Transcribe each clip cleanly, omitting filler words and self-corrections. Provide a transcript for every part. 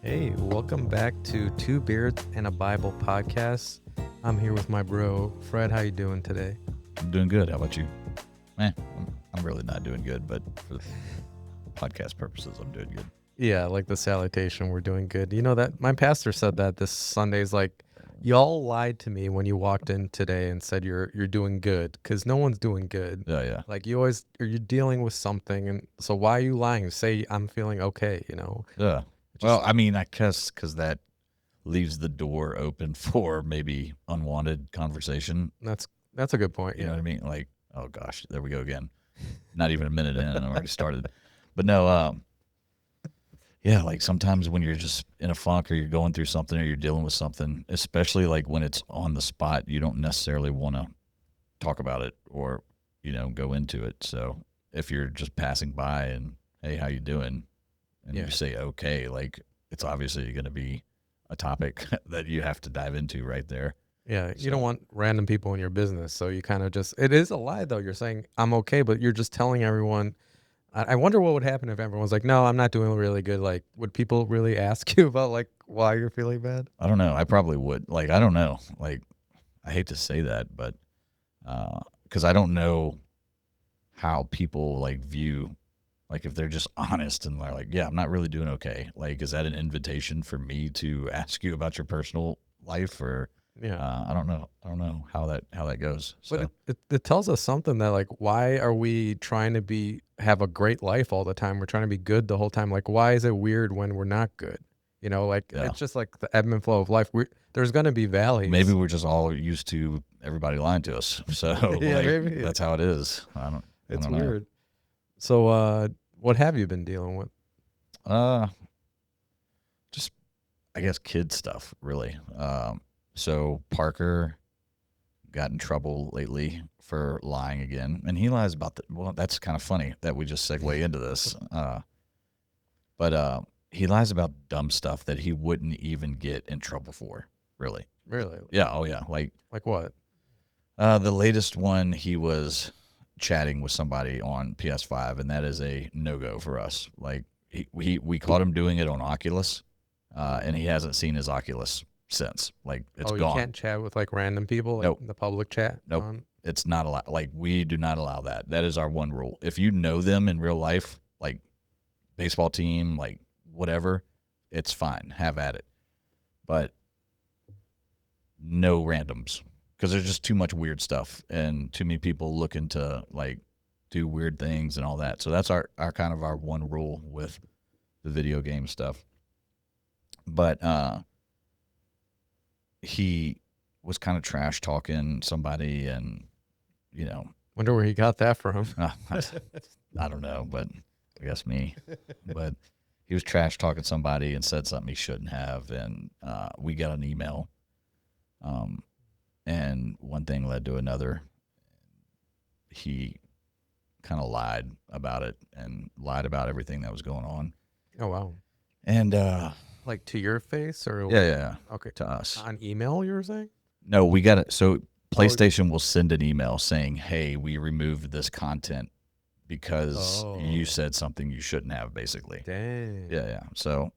Hey, welcome back to Two Beards and a Bible podcast. I'm here with my bro, Fred. How you doing today? I'm doing good. How about you? I'm really not doing good, but for podcast purposes, I'm doing good. Yeah, like the salutation, we're doing good. You know that my pastor said that this Sunday's like, y'all lied to me when you walked in today and said you're doing good, because no one's doing good. Yeah. Like you always, are you dealing with something, and so why are you lying? Say I'm feeling okay. Yeah. Just Well, I mean, I guess because that leaves the door open for maybe unwanted conversation. that's a good point. You know Yeah. what I mean? Like, oh gosh, there we go again. Not even a minute in, and I already started. But no, yeah, like sometimes when you're just in a funk or you're going through something or you're dealing with something, especially like when it's on the spot, you don't necessarily want to talk about it or go into it. So if you're just passing by and hey, how you doing, and Yeah. you say okay, like it's obviously going to be a topic that you have to dive into right there. Yeah, you don't So want random people in your business, so you kind of just, it is a lie though. You're saying I'm okay, but you're just telling everyone. I wonder what would happen if everyone's like, no, I'm not doing really good. Like, would people really ask you about like why you're feeling bad? I don't know. I probably would. Like I don't know. Like I hate to say that, but because I don't know how people like view. Like if they're just honest and they're like, yeah, I'm not really doing okay. Like, is that an invitation for me to ask you about your personal life, or Yeah. I don't know. I don't know how that goes. But So it tells us something that like, why are we trying to have a great life all the time? We're trying to be good the whole time. Like, why is it weird when we're not good? Like yeah, it's just like the ebb and flow of life. There's going to be maybe valleys. we're just all used to everybody lying to us. So Yeah, like maybe that's how it is. I it's don't know. weird. So, what have you been dealing with? Uh, just I guess kid stuff really. So Parker got in trouble lately for lying again, and he lies about the. Well, that's kind of funny that we just segue into this. But he lies about dumb stuff that he wouldn't even get in trouble for. Really? Really? Yeah. Oh yeah. Like what? The latest one, he was chatting with somebody on PS5, and that is a no go for us. Like we caught him doing it on Oculus, and he hasn't seen his Oculus since. Like it's Oh, you gone. can't chat with like random people, like Nope. the public chat Nope. on. It's not allowed. Like we do not allow that. That is our one rule. If you know them in real life, like baseball team, like whatever, it's fine. Have at it. But no randoms because there's just too much weird stuff and too many people looking to like do weird things and all that. So that's our kind of our one rule with the video game stuff. But he was kind of trash talking somebody, and you know, Wonder where he got that from. I don't know, but I guess me. But he was trash talking somebody and said something he shouldn't have, and we got an email. Um, and one thing led to another. He kind of lied about it and lied about everything that was going on. Oh wow! And Like to your face or yeah, okay, to us. on email you were saying? No, we got it. So Oh, PlayStation will send an email saying, "Hey, we removed this content because you oh, said something you shouldn't have." Basically, dang. yeah. So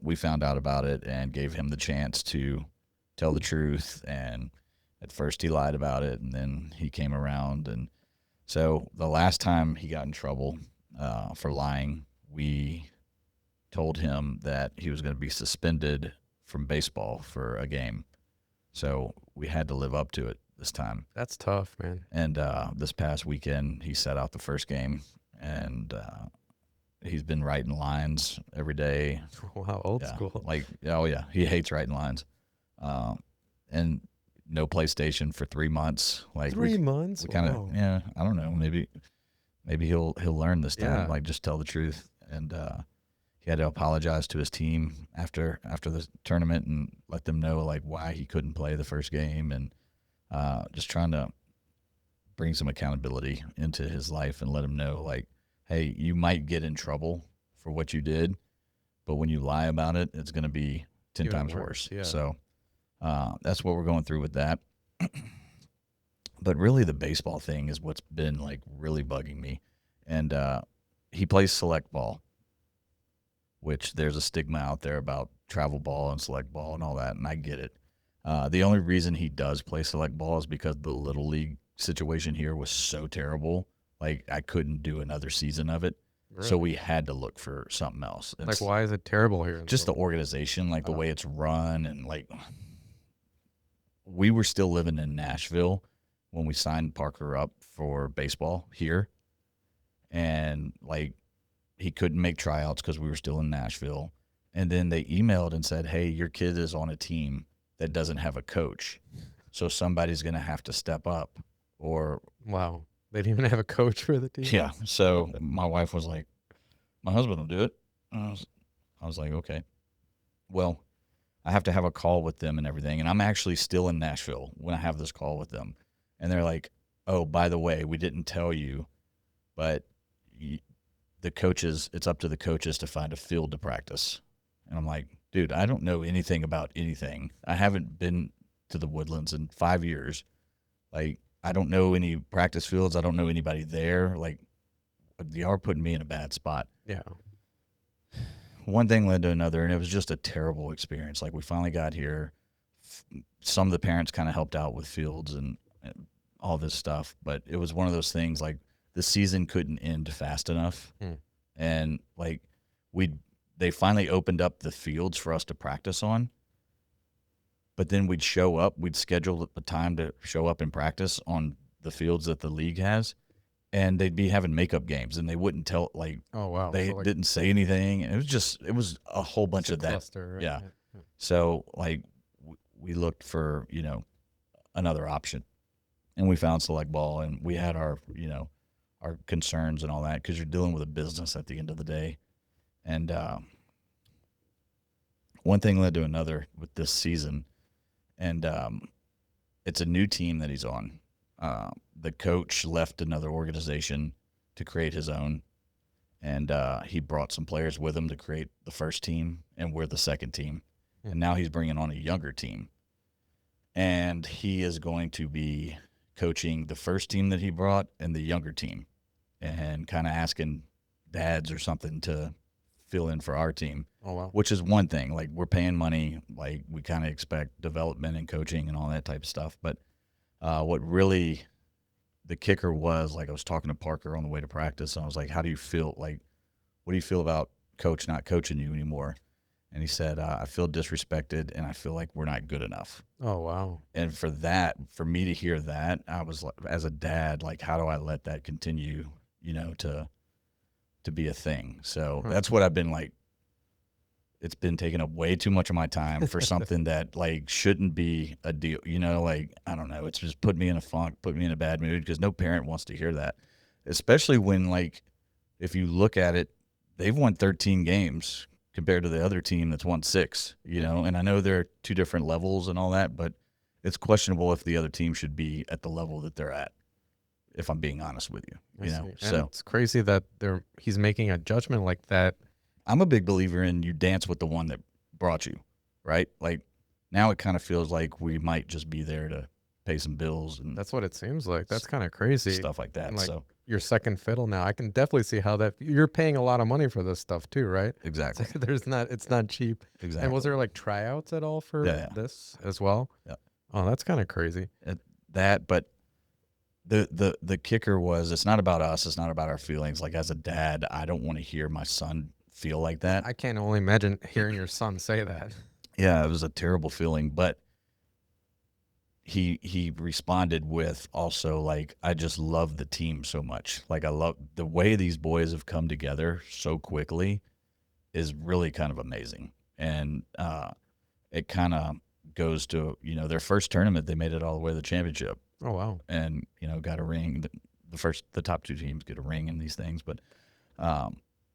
we found out about it and gave him the chance to tell the truth. And at first he lied about it, and then he came around. And so the last time he got in trouble for lying, we told him that he was going to be suspended from baseball for a game. So we had to live up to it this time. That's tough, man. And this past weekend, he sat out the first game, and he's been writing lines every day. Wow, old Yeah, school. like oh yeah, he hates writing lines. And no PlayStation for 3 months. Like 3 months. we kind of Wow. yeah, I don't know, maybe he'll learn this time. Yeah. Like just tell the truth. And he had to apologize to his team after the tournament and let them know like why he couldn't play the first game, and just trying to bring some accountability into his life and let him know like, hey, you might get in trouble for what you did, but when you lie about it, it's going to be 10 Even times worse. worse. Yeah. So that's what we're going through with that. But really, the baseball thing is what's been like really bugging me. And he plays select ball. which there's a stigma out there about travel ball and select ball and all that, and I get it. The only reason he does play select ball is because the little league situation here was so terrible. Like I couldn't do another season of it, so Really? we had to look for something else. Like, It's why is it terrible here in just the Philly? organization, like the Oh, way it's run, and like we were still living in Nashville when we signed Parker up for baseball here, and like he couldn't make tryouts because we were still in Nashville. And then they emailed and said, "Hey, your kid is on a team that doesn't have a coach, so somebody's going to have to step up." Or wow. They didn't even have a coach for the team? yeah, so my wife was like, "My husband will do it." I was like, "Okay, well, I have to have a call with them and everything." And I'm actually still in Nashville when I have this call with them, and they're like, "Oh, by the way, we didn't tell you, but the coaches, it's up to the coaches to find a field to practice." And I'm like, dude, I don't know anything about anything. I haven't been to the Woodlands in 5 years. Like, I don't know any practice fields. I don't know anybody there. Like, they are putting me in a bad spot. Yeah. One thing led to another, and it was just a terrible experience. Like, we finally got here. Some of the parents kind of helped out with fields and all this stuff, but it was one of those things like the season couldn't end fast enough. Hmm. And like, we they finally opened up the fields for us to practice on, but then we'd show up, we'd schedule the time to show up and practice on the fields that the league has, and they'd be having makeup games, and they wouldn't tell, like, Oh, wow. they So, like, didn't say anything, and it was a whole bunch it's a of that. cluster, right? Yeah. Yeah. So like we looked for, another option, and we found select ball, and we had our, our concerns and all that, because you're dealing with a business at the end of the day. And one thing led to another with this season, and it's a new team that he's on. The coach left another organization to create his own, and he brought some players with him to create the first team, and we're the second team. Hmm. And now he's bringing on a younger team, and he is going to be coaching the first team that he brought and the younger team, and kind of asking dads or something to fill in for our team, Oh, wow. which is one thing. Like, we're paying money, like we kind of expect development and coaching and all that type of stuff. But what really the kicker was, like, I was talking to Parker on the way to practice, and I was like, "How do you feel? Like, what do you feel about coach not coaching you anymore?" And he said, "I feel disrespected, and I feel like we're not good enough." Oh, wow. And for me to hear that, I was like, as a dad, like, how do I let that continue, to be a thing? So Huh. that's what I've been like. It's been taking up way too much of my time for something that like shouldn't be a deal. Like, I don't know. It's just put me in a funk, put me in a bad mood, because no parent wants to hear that, especially when, like, if you look at it, they've won 13 games compared to the other team that's won six. And I know there are two different levels and all that, but it's questionable if the other team should be at the level that they're at, if I'm being honest with you. I see. And So it's crazy that he's making a judgment like that. I'm a big believer in you dance with the one that brought you, right? Like, now it kind of feels like we might just be there to pay some bills and That's what it seems like. That's kind of crazy. stuff like that. And, like, So your second fiddle now. I can definitely see how that you're paying a lot of money for this stuff too, right? It's exactly, like it's not cheap. And was exactly. there like tryouts at all for Yeah, yeah, this as well? yeah. Oh, that's kind of crazy. But the kicker was, it's not about us. It's not about our feelings. Like, as a dad, I don't want to hear my son feel like that. I can't only imagine hearing your son say that. Yeah, it was a terrible feeling, but he responded with also, like, I just love the team so much. Like, I love the way these boys have come together so quickly is really kind of amazing. And it kind of goes to, their first tournament, they made it all the way to the championship, Oh, wow. and got a ring. The top two teams get a ring in these things, but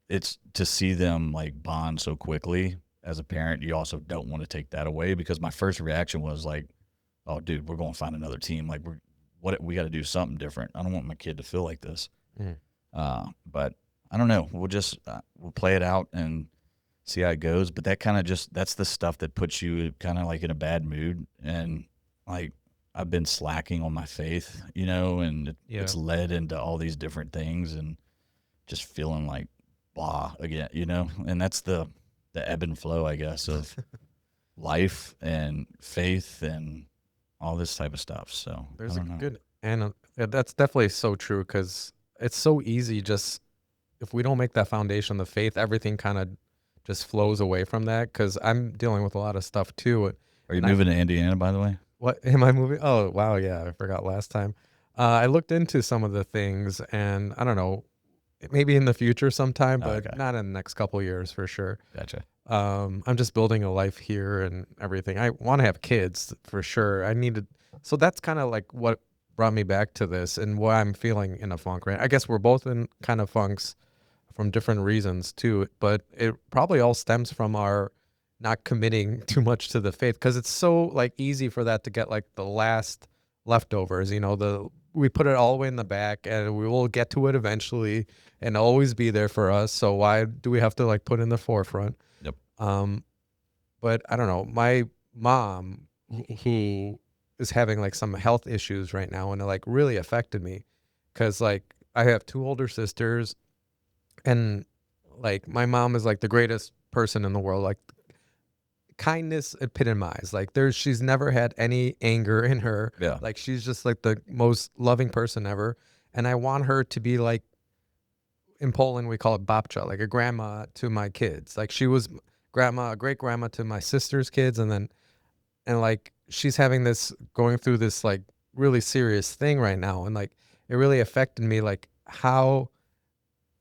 it's to see them like bond so quickly. As a parent, you also don't want to take that away, because my first reaction was like, "Oh, dude, we're going to find another team. Like, we got to do something different. I don't want my kid to feel like this." Mm. But I don't know. We'll play it out and see how it goes. But that's the stuff that puts you kind of like in a bad mood, and like, I've been slacking on my faith, and Yeah. it's led into all these different things, and just feeling like blah again, and that's the ebb and flow, I guess, of life and faith and all this type of stuff. So I There's a don't know. good and yeah, that's definitely so true because it's so easy. Just if we don't make that foundation, the faith, everything kind of just flows away from that. Because I'm dealing with a lot of stuff too, Are you and I moving to Indiana, by the way? what am I moving? Oh wow, yeah, I forgot last time. I looked into some of the things, and I don't know, maybe in the future sometime, Oh, but okay, not in the next couple years for sure. gotcha. I'm just building a life here and everything. I want to have kids for sure. I needed, so that's kind of like what brought me back to this and why I'm feeling in a funk, right? I guess we're both in kind of funks from different reasons too, but it probably all stems from our not committing too much to the faith because it's so like easy for that to get like the last leftovers, we put it all the way in the back and we will get to it eventually and always be there for us. So why do we have to like put in the forefront? Yep. Um, but I don't know. My mom, who is having like some health issues right now, and it like really affected me because like I have two older sisters, and like my mom is like the greatest person in the world, like kindness epitomized. Like she's never had any anger in her. Yeah. Like she's just like the most loving person ever. And I want her to be like in Poland we call it babcia, like a grandma to my kids. Like she was grandma, a great grandma to my sister's kids, and like she's having this going through this like really serious thing right now, and like it really affected me, like how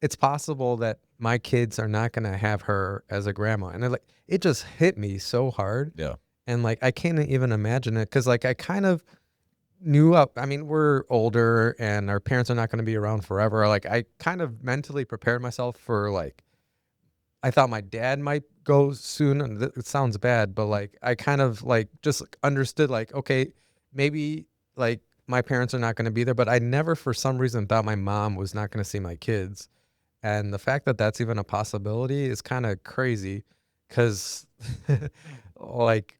it's possible that my kids are not gonna have her as a grandma, and it just hit me so hard, Yeah. and like I can't even imagine it because like I kind of knew up. I mean, we're older and our parents are not going to be around forever. Like I kind of mentally prepared myself for like I thought my dad might go soon, and it sounds bad, but like I kind of like just like, understood like okay, maybe like my parents are not going to be there, but I never for some reason thought my mom was not going to see my kids. And the fact that that's even a possibility is kind of crazy cuz like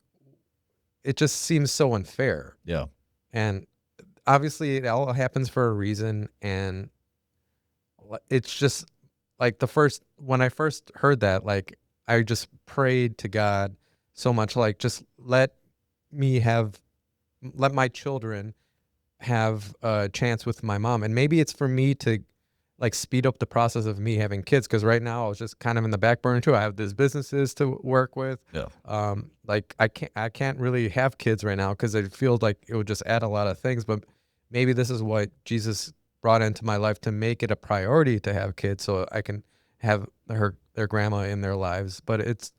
it just seems so unfair. Yeah. And obviously it all happens for a reason, and it's just like the first when I first heard that, like I just prayed to God so much, like just me have let my children have a chance with my mom, and maybe it's for me to like speed up the process of me having kids because right now I was just kind of in the back burner too. I have these businesses to work with. Yeah. Like I can't really have kids right now because it feels like it would just add a lot of things. But maybe this is what Jesus brought into my life to make it a priority to have kids, so I can have their grandma in their lives. But it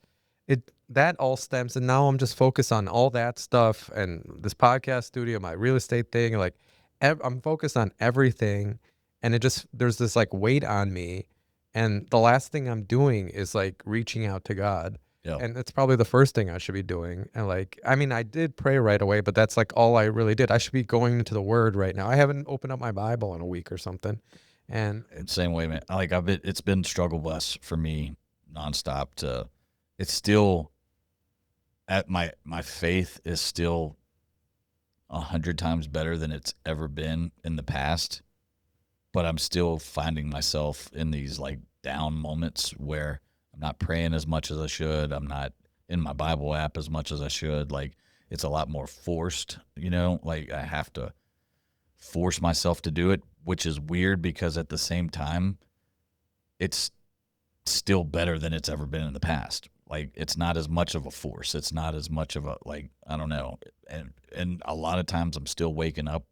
that all stems, and now I'm just focused on all that stuff and this podcast studio, my real estate thing, like I'm focused on everything, and it just there's this like weight on me, and the last thing I'm doing is like reaching out to God. Yeah. And it's probably the first thing I should be doing. And like, I mean, I did pray right away, but that's like all I really did. I should be going into the Word right now. I haven't opened up my Bible in a week or something, and Same way, man. Like it's been struggle bus for me nonstop. It's still at my faith is still 100 times better than it's ever been in the past. But I'm still finding myself in these like down moments where I'm not praying as much as I should. I'm not in my Bible app as much as I should. Like it's a lot more forced, like I have to force myself to do it, which is weird because at the same time, it's still better than it's ever been in the past. Like it's not as much of a force. It's not as much of a like I don't know. And a lot of times I'm still waking up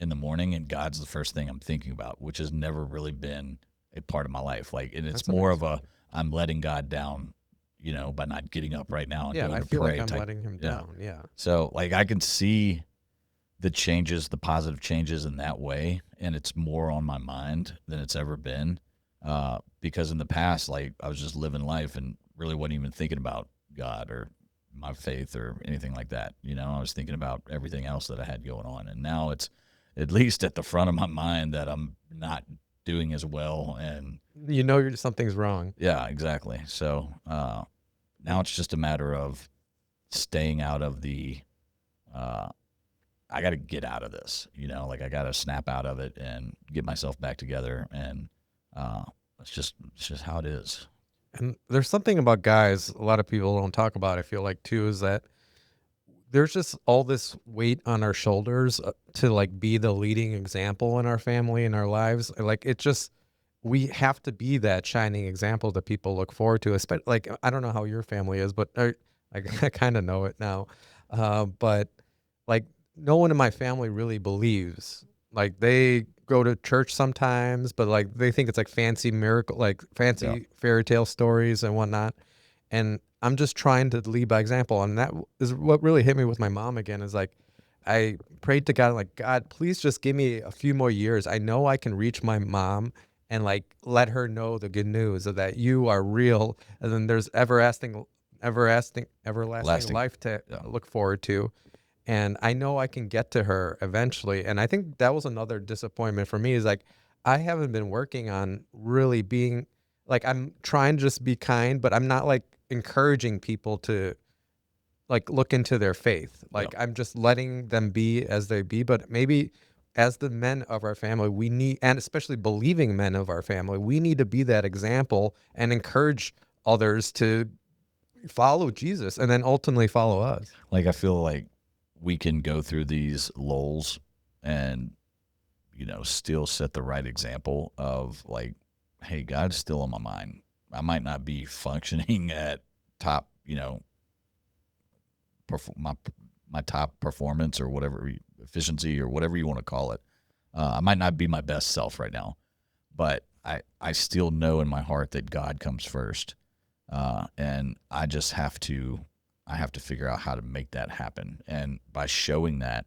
in the morning and God's the first thing I'm thinking about, which has never really been a part of my life. Like and it's that's a more nice of a feeling. I'm letting God down, by not getting up right now and Yeah, going I to feel like pray I'm type. letting him Yeah. down. Yeah. So like I can see the changes, the positive changes in that way, and it's more on my mind than it's ever been. Because in the past, like I was just living life and really wasn't even thinking about God or my faith or anything like that. I was thinking about everything else that I had going on, and now it's at least at the front of my mind that I'm not doing as well. And Something's wrong. yeah, exactly. So now it's just a matter of staying out of the uh, I got to get out of this, like I got to snap out of it and get myself back together and it's just how it is. And there's something about guys a lot of people don't talk about, I feel like, too, is that there's just all this weight on our shoulders to like be the leading example in our family in our lives. Like it just we have to be that shining example that people look forward to. Especially like I don't know how your family is, but I I kind of know it now. But like no one in my family really believes. Like they go to church sometimes, but like they think it's like fancy miracle, like Yeah. fancy fairy tale stories and whatnot. And I'm just trying to lead by example, and that is what really hit me with my mom again, is like, I prayed to God, like, "God, please just give me a few more years. I know I can reach my mom and, like, let her know the good news of that you are real, and then there's everlasting Lasting. life to Yeah. look forward to, and I know I can get to her eventually." And I think that was another disappointment for me is like I haven't been working on really being like I'm trying to just be kind, but I'm not like encouraging people to like look into their faith. Yeah. Like I'm just letting them be as they be, but maybe as the men of our family, we need, and especially believing men of our family, we need to be that example and encourage others to follow Jesus and then ultimately follow us. Like I feel like we can go through these lulls and still set the right example of like, hey, God's still on my mind. I might not be functioning at top, my top performance or whatever efficiency or whatever you want to call it. I might not be my best self right now, but I still know in my heart that God comes first, and I have to figure out how to make that happen. And by showing that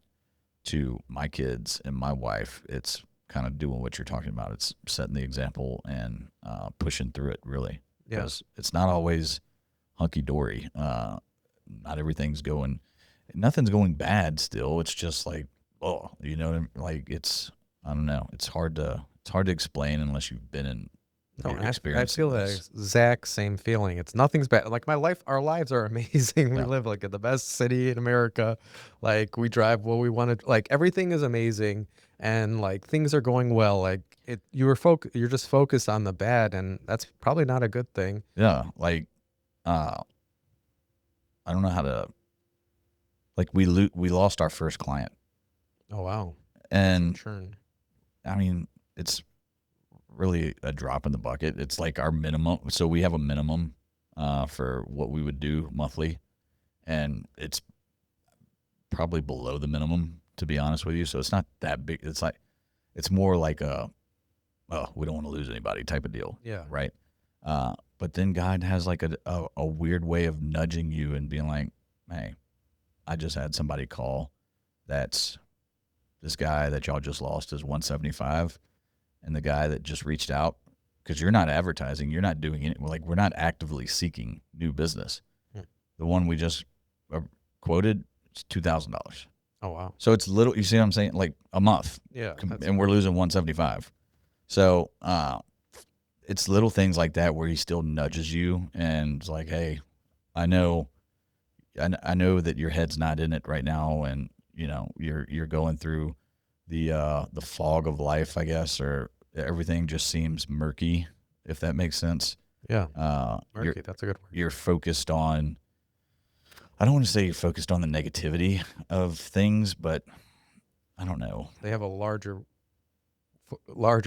to my kids and my wife, it's kind of doing what you're talking about. It's setting the example and pushing through it really, Yeah. because it's not always hunky dory. Not everything's going, nothing's going bad still. It's just like, oh, like I don't know. It's hard to explain unless you've been in, No, you're and I experiencing feel that this. exact same feeling. It's nothing's bad. Like my life, our lives are amazing. We Yeah. live like in the best city in America. Like we drive what we want to. Like everything is amazing, and like things are going well. Like you're just focused on the bad, and that's probably not a good thing. Yeah. Like, uh, I don't know how to, like, we lost our first client. Oh wow, that's a And churn. I mean, it's really a drop in the bucket. It's like our minimum. So we have a minimum for what we would do monthly, and it's probably below the minimum, to be honest with you. So it's not that big. It's more like we don't want to lose anybody type of deal, Yeah. right? But then God has like a weird way of nudging you and being like, hey, I just had somebody call. That's this guy that y'all just lost is 175, and the guy that just reached out, because you're not advertising, you're not doing it. Like we're not actively seeking new business. Hmm. The one we just quoted is $2,000. Oh wow. So it's little. You see what I'm saying? Like a month, Yeah. That's and we're losing 175. So it's little things like that where he still nudges you and it's like, hey, I know, I know that your head's not in it right now, and you're going through the fog of life, I guess, or everything just seems murky, if that makes sense. yeah. You're Murky. That's a good word. you're focused on. I don't want to say you're focused on the negativity of things, but I don't know. They have a larger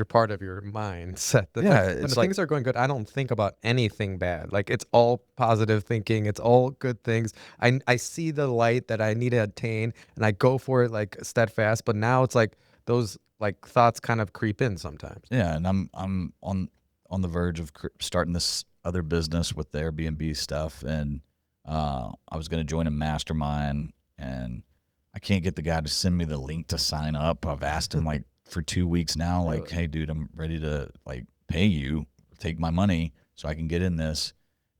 part of your mindset. That's like Yeah, when the it's like things are going good, I don't think about anything bad. Like it's all positive thinking. It's all good things. I see the light that I need to attain and I go for it like steadfast. But now it's like those like thoughts kind of creep in sometimes. yeah, and I'm on the verge of starting this other business with the Airbnb stuff, and I was going to join a mastermind, and I can't get the guy to send me the link to sign up. I've asked him like for 2 weeks now, like, Really? hey, dude, I'm ready to like pay you, take my money so I can get in this,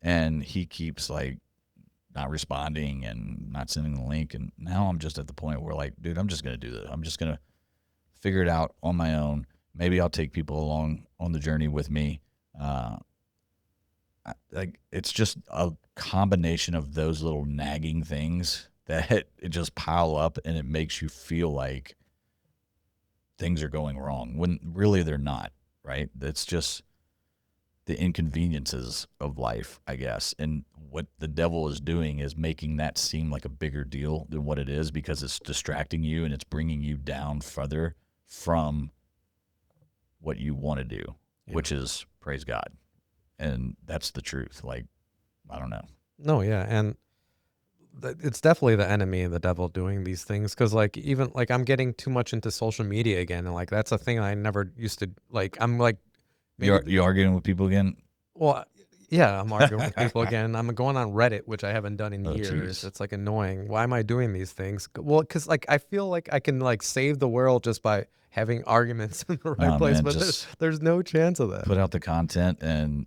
and he keeps like not responding and not sending the link, and now I'm just at the point where like, dude, I'm just going to do this. I'm just going to figure it out on my own. Maybe I'll take people along on the journey with me. Uh, like it's just a combination of those little nagging things that it just pile up and it makes you feel like things are going wrong when really they're not. Right? It's just the inconveniences of life, I guess. And what the devil is doing is making that seem like a bigger deal than what it is, because it's distracting you and it's bringing you down further from what you want to do, Yeah. which is praise God. And that's the truth. Like, I don't know. No, yeah, and it's definitely the enemy and the devil doing these things because like even like I'm getting too much into social media again, and like that's a thing I never used to like. I'm like maybe You arguing with people again? well, yeah, I'm arguing with people again. I'm going on Reddit, which I haven't done in Oh, years. jeez. It's like annoying. Why am I doing these things? Well, because like I feel like I can like save the world just by having arguments in the right No, place, man, but just there's no chance of that. put out the content and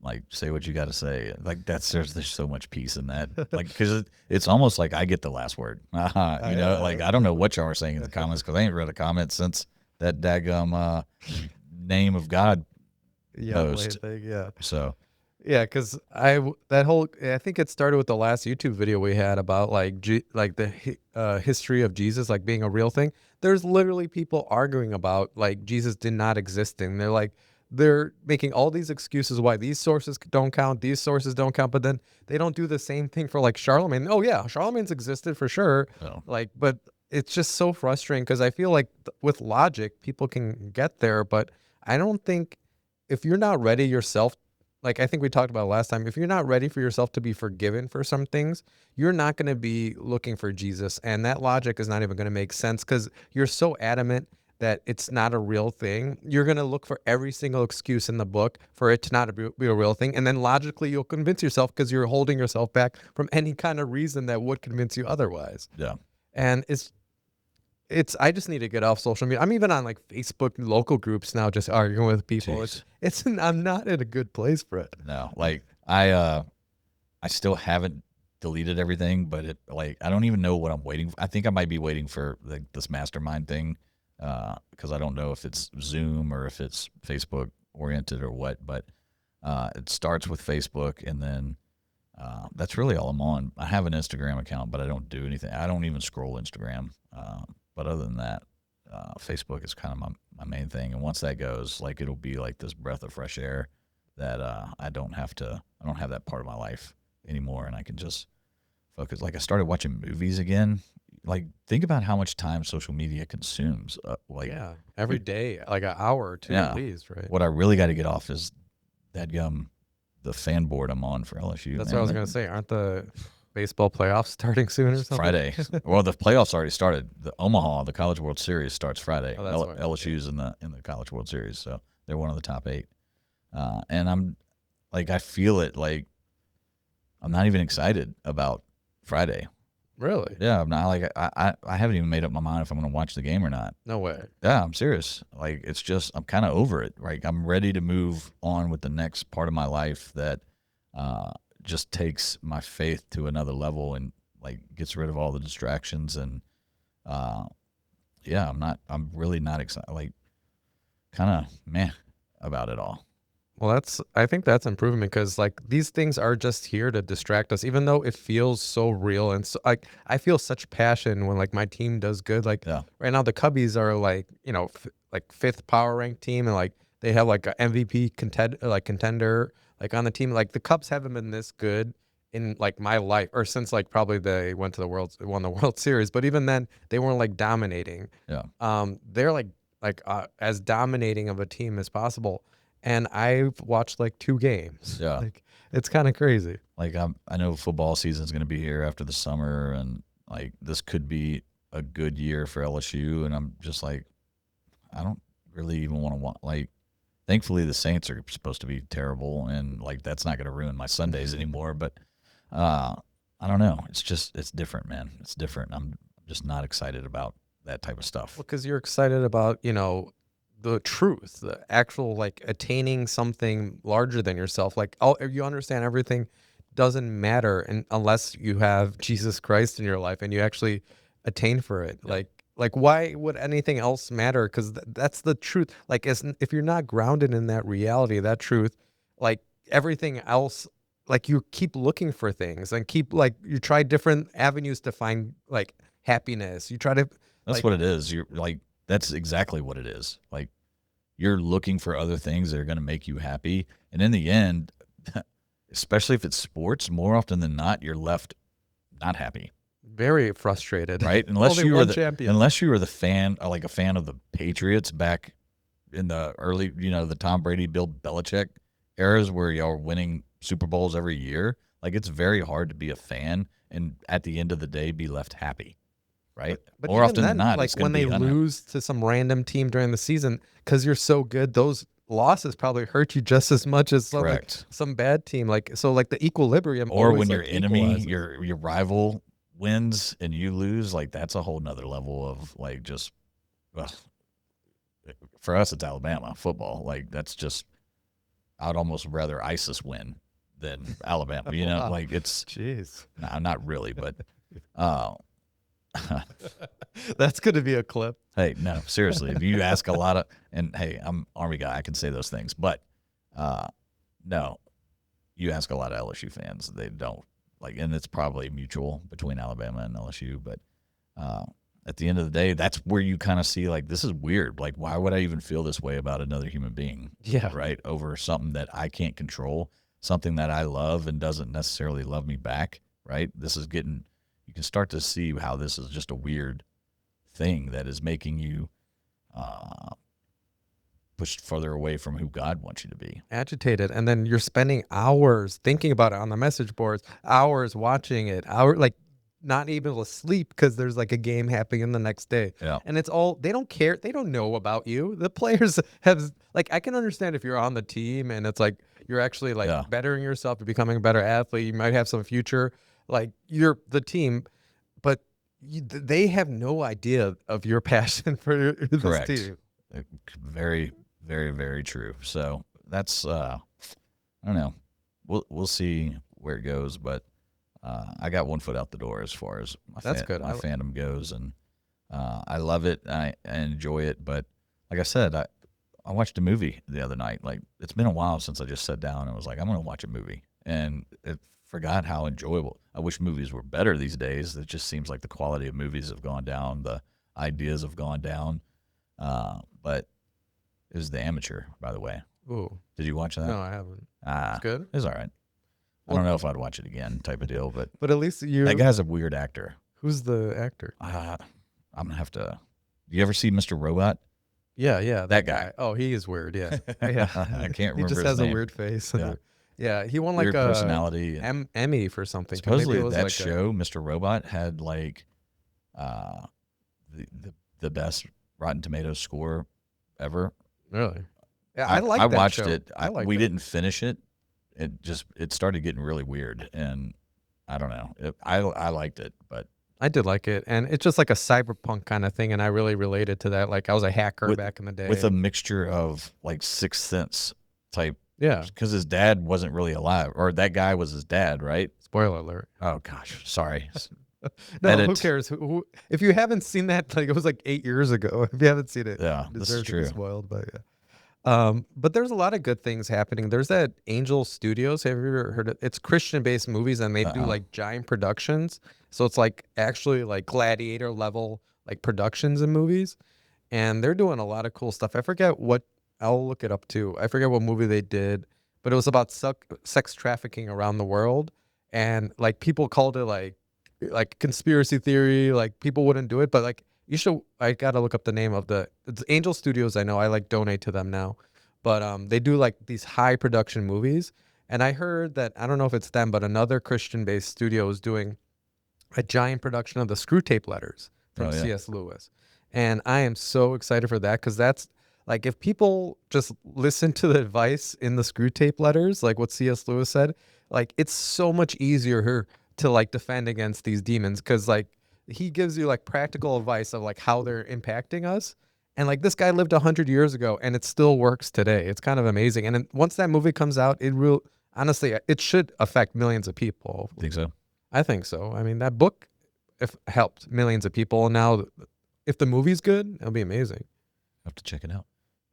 like say what you got to say. Like that's there's so much peace in that. Like because it's almost like I get the last word. You know, like I don't know what y'all are saying in the comments because I ain't read a comment since that daggum name of God Yeah, post. blade thing. Yeah. So Yeah, because I think it started with the last YouTube video we had about like like the history of Jesus like being a real thing. There's literally people arguing about like Jesus did not exist, and they're making all these excuses why these sources don't count, these sources don't count, but then they don't do the same thing for like Charlemagne. Oh yeah, Charlemagne's existed for sure, oh, like, but it's just so frustrating because I feel like with logic people can get there, but I don't think if you're not ready yourself, like I think we talked about last time, if you're not ready for yourself to be forgiven for some things, you're not going to be looking for Jesus. And that logic is not even going to make sense because you're so adamant that it's not a real thing. You're going to look for every single excuse in the book for it to not be a real thing. And then logically, you'll convince yourself because you're holding yourself back from any kind of reason that would convince you otherwise. yeah. And I just need to get off social media. I'm even on like Facebook local groups now, just arguing with people. Jeez. I'm not in a good place for it. No, like I still haven't deleted everything, but it like I don't even know what I'm waiting for. I think I might be waiting for like this mastermind thing because I don't know if it's Zoom or if it's Facebook oriented or what. But it starts with Facebook, and then that's really all I'm on. I have an Instagram account, but I don't do anything. I don't even scroll Instagram. But other than that, Facebook is kind of my main thing. And once that goes, like it'll be like this breath of fresh air that I don't have that part of my life anymore, and I can just focus. Like I started watching movies again. Like think about how much time social media consumes. Like Yeah, every day, like an hour or two at yeah, least, right? what I really got to get off is that the fan board I'm on for LSU. That's what I Man, was gonna say. Aren't the baseball playoffs starting soon or something? Friday. Well, the playoffs already started. The Omaha, the College World Series starts Friday. Oh, that's why. LSU's in the College World Series, so they're one of the top 8. And I'm like, I feel it. Like I'm not even excited about Friday. Really? Yeah, I'm not like I haven't even made up my mind if I'm going to watch the game or not. No way. Yeah, I'm serious. Like it's just I'm kind of over it. Like I'm ready to move on with the next part of my life that just takes my faith to another level and like gets rid of all the distractions and uh, yeah, I'm really not excited. Like kind of meh about it all. Well, I think that's improvement because like these things are just here to distract us, even though it feels so real and so like I feel such passion when like my team does good. Like Yeah, right now, the Cubbies are like like fifth power ranked team, and like they have like a MVP contender like on the team. Like the Cubs haven't been this good in like my life or since like probably they won the World Series, but even then they weren't like dominating. yeah, They're as dominating of a team as possible, and I've watched like 2 games. yeah. Like it's kind of crazy. Like I know football season is going to be here after the summer, and like this could be a good year for LSU. And I'm just like, I don't really even want to want like. Thankfully, the Saints are supposed to be terrible, and like that's not going to ruin my Sundays anymore. But I don't know. It's different, man. It's different. I'm just not excited about that type of stuff. Well, because you're excited about, the truth, the actual like attaining something larger than yourself. Like, oh, you understand everything doesn't matter unless you have Jesus Christ in your life and you actually attain for it. Yep. Like why would anything else matter? Because that's the truth. Like, if you're not grounded in that reality, that truth, like everything else, like you keep looking for things and keep like you try different avenues to find like happiness. You try to That's like what it is. You're like that's exactly what it is. Like you're looking for other things that are going to make you happy. And in the end, especially if it's sports, more often than not, you're left not happy, Very frustrated. right? Only one champion. Unless you were the fan, like a fan of the Patriots back in the early, the Tom Brady, Bill Belichick eras where y'all were winning Super Bowls every year. Like, it's very hard to be a fan and at the end of the day be left happy, right? But More even often than then, not, like it's going when to they be lose to some random team during the season, because you're so good, those losses probably hurt you just as much as some, like correct. some bad team. Like so, like the equilibrium Or always when your like enemy, equalizes. your rival wins and you lose, like that's a whole nother level of like just well, for us it's Alabama football. Like that's just I'd almost rather ISIS win than Alabama. Wow. Like it's Jeez, not really, but uh that's gonna be a clip. hey, no, seriously. If you ask a lot of and hey, I'm Army guy, I can say those things, but no, you ask a lot of LSU fans, they don't like, and it's probably mutual between Alabama and LSU. But uh, at the end of the day, that's where you kind of see like this is weird. Like, why would I even feel this way about another human being? Yeah, Right, over something that I can't control, something that I love and doesn't necessarily love me back. Right, this is getting. You can start to see how this is just a weird thing that is making you uh, pushed further away from who God wants you to be. agitated, and then you're spending hours thinking about it on the message boards, hours watching it, like not able to sleep because there's like a game happening the next day. Yeah, And it's all they don't care, they don't know about you. The players have like I can understand if you're on the team and it's like you're actually like yeah, bettering yourself, you're becoming a better athlete, you might have some future, like you're the team, but they have no idea of your passion for this correct. team. Very, very, very true. So that's I don't know. We'll see where it goes, but I got one foot out the door as far as That's good. my fandom goes, and I love it. I enjoy it, but like I said, I watched a movie the other night. Like it's been a while since I just sat down and was like, I'm going to watch a movie, and it forgot how enjoyable. I wish movies were better these days. It just seems like the quality of movies have gone down, the ideas have gone down. But it was The Amateur, by the way. Ooh, Did you watch that? no, I haven't. It's Ah, good. it was all right. I Well, don't know if I'd watch it again, type of deal. But but at least that you. guy's a weird actor. Who's the actor? I'm gonna have to. You ever see Mr. Robot? Yeah, yeah, That that guy. guy. Oh, he is weird. Yeah, yeah. I can't He remember just his has a name. weird face. Yeah, Yeah, he won like weird a personality. And Emmy for something. Maybe supposedly it was that like a show, Mr. Robot, had like uh, the best Rotten Tomatoes score ever. really. Yeah, I I like that watched show. it. I like We that. didn't finish it. It started getting really weird, and I don't know. I liked it, but I did like it, and it's just like a cyberpunk kind of thing, and I really related to that. Like I was a hacker with back in the with a day. mixture of like Sixth Sense type, Yeah. because his dad wasn't really alive, or that guy was his dad, right? Spoiler alert. Oh gosh, sorry. No, who Edit. cares? If you haven't seen that, like it was like 8 years ago. If you haven't seen it, Yeah, it this is deserves to be true. spoiled. But yeah. But there's a lot of good things happening. There's that Angel Studios. Have you ever heard of? It's Christian-based movies, and they do Uh-uh. like giant productions. So it's like actually like gladiator level like productions and movies, and they're doing a lot of cool stuff. I forget what. I'll look it up too. I forget what movie they did, but it was about sex trafficking around the world, and like people called it like conspiracy theory. Like people wouldn't do it, but like you should. I gotta look up the name of the it's Angel Studios. I know I like donate to them now, but they do like these high production movies. And I heard that I don't know if it's them, but another Christian based studio is doing a giant production of the Screw Tape Letters Oh from yeah. C.S. Lewis, and I am so excited for that because that's like if people just listen to the advice in the Screw Tape Letters, like what C.S. Lewis said, like it's so much easier to like defend against these demons because like he gives you like practical advice of like how they're impacting us. And like this guy lived 100 years ago and it still works today. It's kind of amazing. And then once that movie comes out, it real honestly it should affect millions of people. Think so? I think so. I mean, that book if helped millions of people. And now if the movie's good, it'll be amazing. Have to check it out.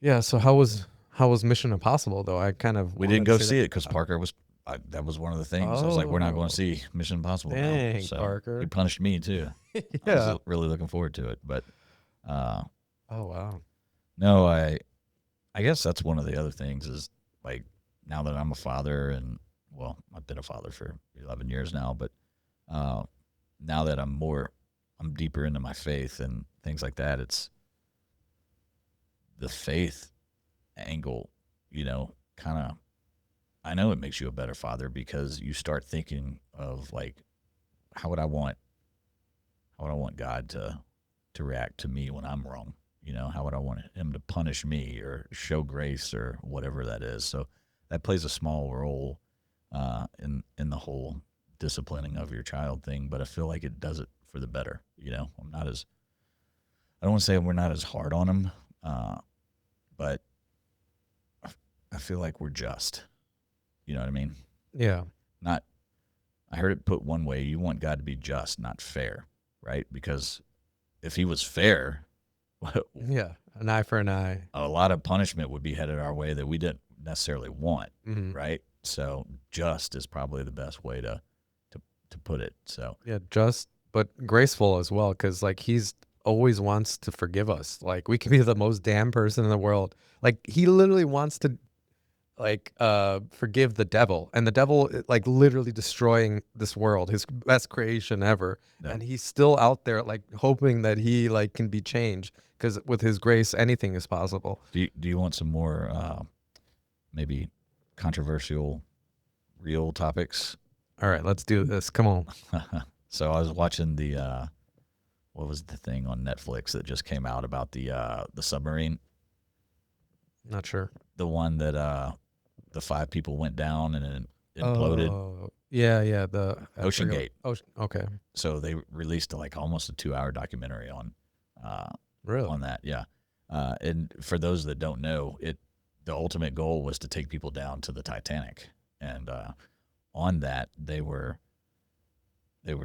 Yeah. So how was Mission Impossible though? I kind of We didn't wanted to go say see that. it because Parker was. That was one of the things. I was like, we're not going to Oh, see Mission Impossible now. dang, So Parker. he punished me too. I Yeah. was really looking forward to it, but uh, Oh wow. no, I guess that's one of the other things is like now that I'm a father and well, I've been a father for 11 years now, but uh, now that I'm deeper into my faith and things like that, it's the faith angle, kind of, I know it makes you a better father because you start thinking of like, how would I want, how would I want God to react to me when I'm wrong? How would I want him to punish me or show grace or whatever that is? So that plays a small role in the whole disciplining of your child thing. But I feel like it does it for the better. I'm not as I don't want to say we're not as hard on them, but I feel like we're just. You know what I mean? Yeah. Not. I heard it put one way. You want God to be just, not fair, right? Because if he was fair, Yeah. An eye for an eye. a lot of punishment would be headed our way that we didn't necessarily want, Hmm. right? So just is probably the best way to put it. So Yeah. Just, but graceful as well. Cause like he's always wants to forgive us. Like we can be the most damn person in the world. Like he literally wants to like forgive the devil, and the devil like literally destroying this world, his best creation ever, no. and he's still out there like hoping that he like can be changed, because with his grace anything is possible. Do you want some more maybe controversial real topics? All right, let's do this, come on. So I was watching the what was the thing on Netflix that just came out about the submarine, Not sure. the one that the five people went down and it imploded, Oh yeah, yeah, the I Ocean forget Gate. ocean, okay. So they released like almost a 2 hour documentary uh, Really? on that. Yeah, and for those that don't know, the ultimate goal was to take people down to the Titanic, and on that they were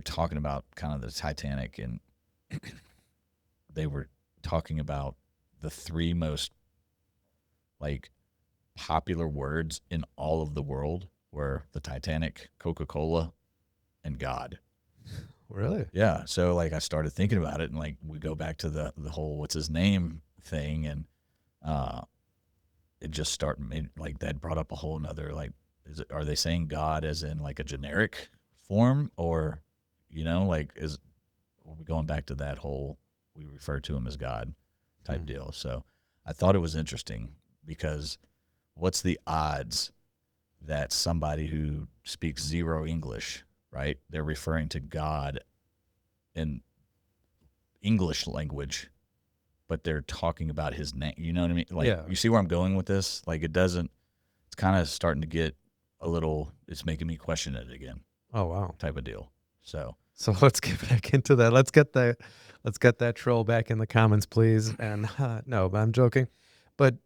talking about kind of the Titanic, and they were talking about the three most like popular words in all of the world were the Titanic, Coca-Cola, and God. Really? Yeah. So like I started thinking about it and like we go back to the whole what's his name thing and uh it just started like that brought up a whole nother like are they saying God as in like a generic form or like are we going back to that whole we refer to him as God type Hmm. deal. So I thought it was interesting because what's the odds that somebody who speaks zero English, right? They're referring to God in English language, but they're talking about his name. You know what I mean? Like, Yeah. you see where I'm going with this? Like, it doesn't, it's kind of starting to get a little, it's making me question it again Oh wow. type of deal. So, So let's get back into that. Let's get that troll back in the comments, please. And no, but I'm joking. But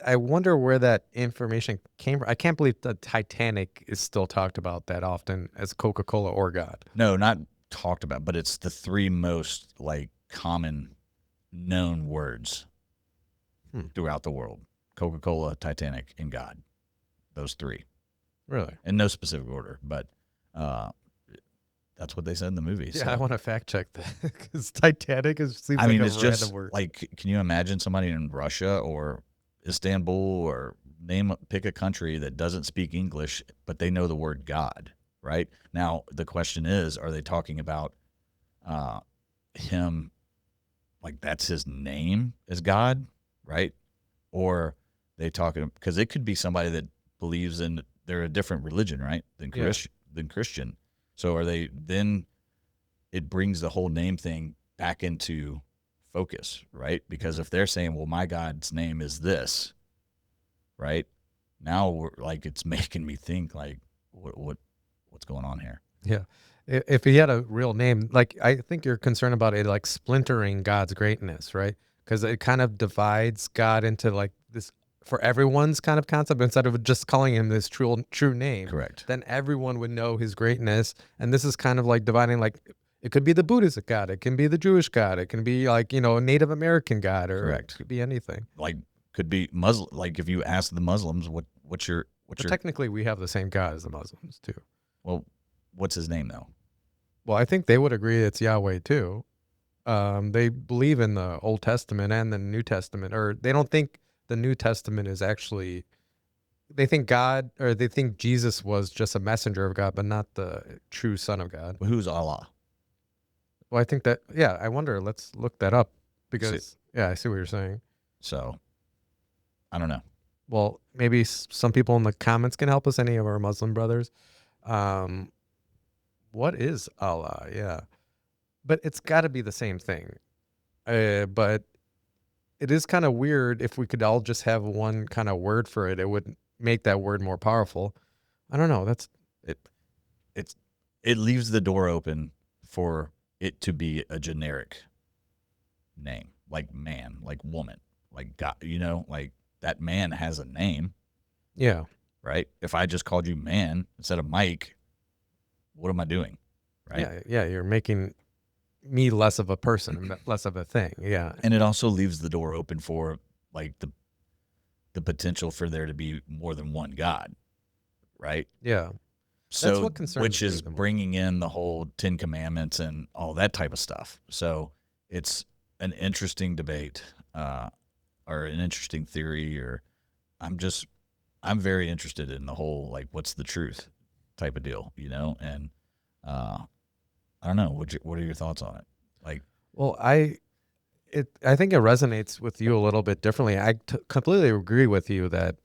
I wonder where that information came from. I can't believe the Titanic is still talked about that often as Coca-Cola or God. no, not talked about, but it's the three most like common known words Hmm. throughout the world: Coca Cola, Titanic, and God. Those three Really? in no specific order, but uh, that's what they said in the movie. Yeah, I So want to fact check that because Titanic seems I like mean, a it's random just word. like, can you imagine somebody in Russia or Istanbul or pick a country that doesn't speak English, but they know the word God, right? Now, the question is, are they talking about uh, him like that's his name as God, right? Or they talking because it could be somebody that believes in they're a different religion, right? Yeah. Than Christian. So are they then it brings the whole name thing back into focus, right? Because Mhm. if they're saying, "Well, my God's name is this," right? Now we're like it's making me think like what's going on here? Yeah. If he had a real name, like I think you're concerned about it, like splintering God's greatness, right? Because it kind of divides God into like this for everyone's kind of concept instead of just calling him this true name. Correct. Then everyone would know his greatness, and this is kind of like dividing. Like it could be the Buddhist God, it can be the Jewish God, it can be like a Native American God, or it Correct. could be anything. Like could be Muslim. Like if you ask the Muslims, what's But your technically, we have the same God as the Muslims too. well, what's his name though? Well, I think they would agree it's Yahweh too. They believe in the Old Testament and the New Testament, or they don't think the New Testament is actually, they think God, or they think Jesus was just a messenger of God, but not the true Son of God. Who's Allah? Well, I think that, yeah, I wonder. Let's look that up See, because, yeah, I see what you're saying. so I don't know. Well, maybe some people in the comments can help us, any of our Muslim brothers. Um, what is Allah? Yeah. But it's got to be the same thing. But it is kind of weird if we could all just have one kind of word for it. It would make that word more powerful. I don't know. That's It it's it leaves the door open for it to be a generic name, like man, like woman, like God. Like that man has a name, yeah, right? If I just called you man instead of Mike, what am I doing, right? yeah. You're making me less of a person, and less of a thing. Yeah, And it also leaves the door open for like the potential for there to be more than one God, right? yeah. That's So, what concerns which me is the most. bringing in the whole Ten Commandments and all that type of stuff. So, it's an interesting debate, or an interesting theory, or I'm just, I'm very interested in the whole, like, what's the truth type of deal, And I don't know. What are your thoughts on it? Like, Well, I think it resonates with you a little bit differently. I completely agree with you that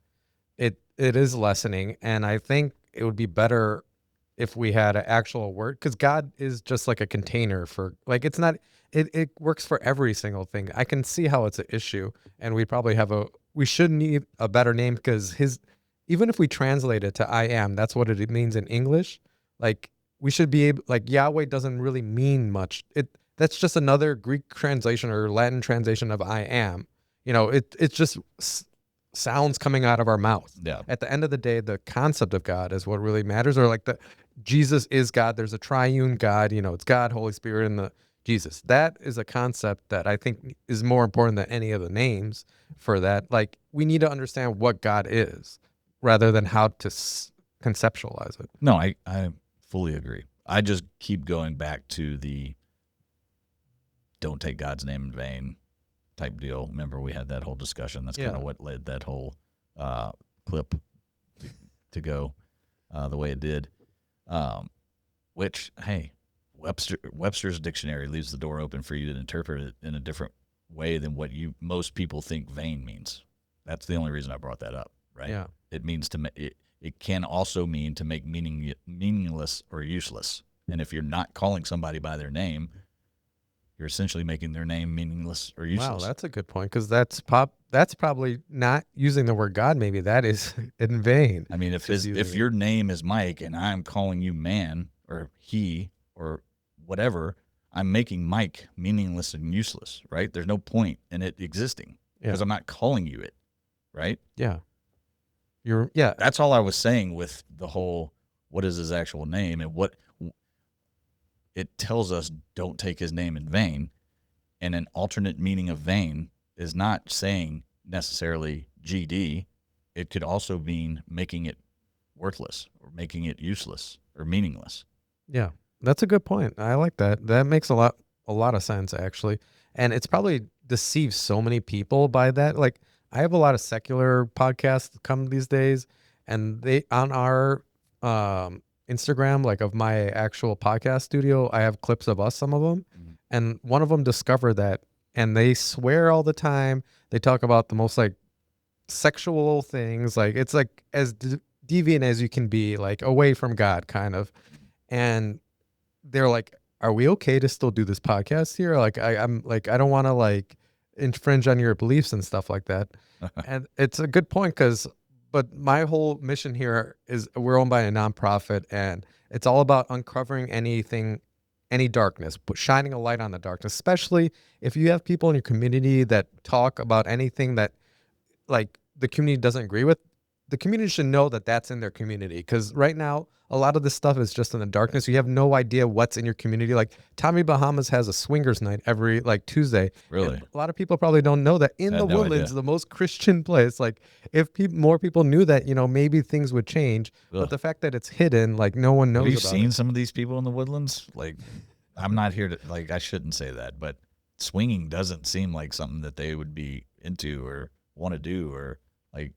it is lessening, and I think it would be better if we had an actual word, because God is just like a container for, like, it's not, it works for every single thing. I can see how it's an issue, and we should need a better name, because his, even if we translate it to I am, that's what it means in English. Like, we should be able, like, Yahweh doesn't really mean much. That's just another Greek translation or Latin translation of I am. It just sounds coming out of our mouth. yeah, At the end of the day, the concept of God is what really matters. Or like the Jesus is God. There's a triune God. It's God, Holy Spirit, and the Jesus. That is a concept that I think is more important than any of the names for that. Like, we need to understand what God is rather than how to conceptualize it. no, I fully agree. I just keep going back to the don't take God's name in vain type deal. Remember, we had that whole discussion. That's kind Yeah. of what led that whole clip to go the way it did. Which, hey, Webster's dictionary leaves the door open for you to interpret it in a different way than what most people think vain means. That's the only reason I brought that up, right? Yeah. It means it can also mean to make meaningless or useless. And if you're not calling somebody by their name, you're essentially making their name meaningless or Wow, useless. that's a good point, because that's probably not using the word God. Maybe that is in vain. I mean, if Just using if it. your name is Mike and I'm calling you man or he or whatever, I'm making Mike meaningless and useless, right? There's no point in it existing Yeah. because I'm not calling you it, right? Yeah. Yeah. That's all I was saying with the whole what is his actual name and what it tells us don't take his name in vain. And an alternate meaning of vain is not saying necessarily GD. It could also mean making it worthless or making it useless or meaningless. Yeah. That's a good point. I like that. That makes a lot of sense, actually. And it's probably deceived so many people by that. Like, I have a lot of secular podcasts that come these days, and they, on our Instagram, like, of my actual podcast studio, I have clips of us, some of them. And one of them discovered that, and they swear all the time. They talk about the most, like, sexual things. Like, it's like as deviant as you can be, like, away from God, kind of. And they're like, "Are we okay to still do this podcast here? Like, I'm like, I don't want to, like, infringe on your beliefs and stuff like that." And it's a good point, because, but my whole mission here is, we're owned by a nonprofit, and it's all about uncovering anything, any darkness, but shining a light on the darkness, especially if you have people in your community that talk about anything that, like, the community doesn't agree with. The community should know that that's in their community, because right now a lot of this stuff is just in the darkness. You have no idea what's in your community. Like, Tommy Bahamas has a swingers night every, like, Tuesday. Really? And a lot of people probably don't know that in I the had no Woodlands, idea. the most Christian place. Like, if more people knew that, maybe things would change. Ugh. But the fact that it's hidden, like, no one knows Have you about seen it. some of these people in the Woodlands? Like, I'm not here to, like, I shouldn't say that, but swinging doesn't seem like something that they would be into or want to do, or like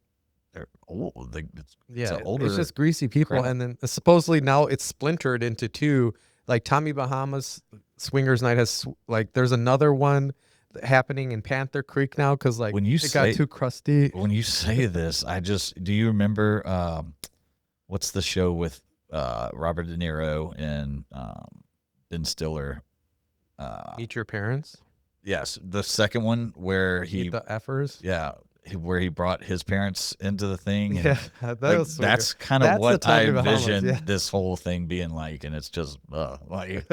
they're old. Like it's Yeah, an it's older just greasy people, crowd. and then supposedly now it's splintered into two. Like Tommy Bahama's Swingers Night has like there's another one happening in Panther Creek now because like When you it got say too crusty. this, I just do you remember what's the show with Robert De Niro and Ben Stiller? Meet your parents, Yes, the second one where meet he, the effers. yeah, where he brought his parents into the thing, Yeah, and that like was Swinger. that's kind of That's the what I Tommy Bahamas. Yeah. envisioned this whole thing being like, and it's just like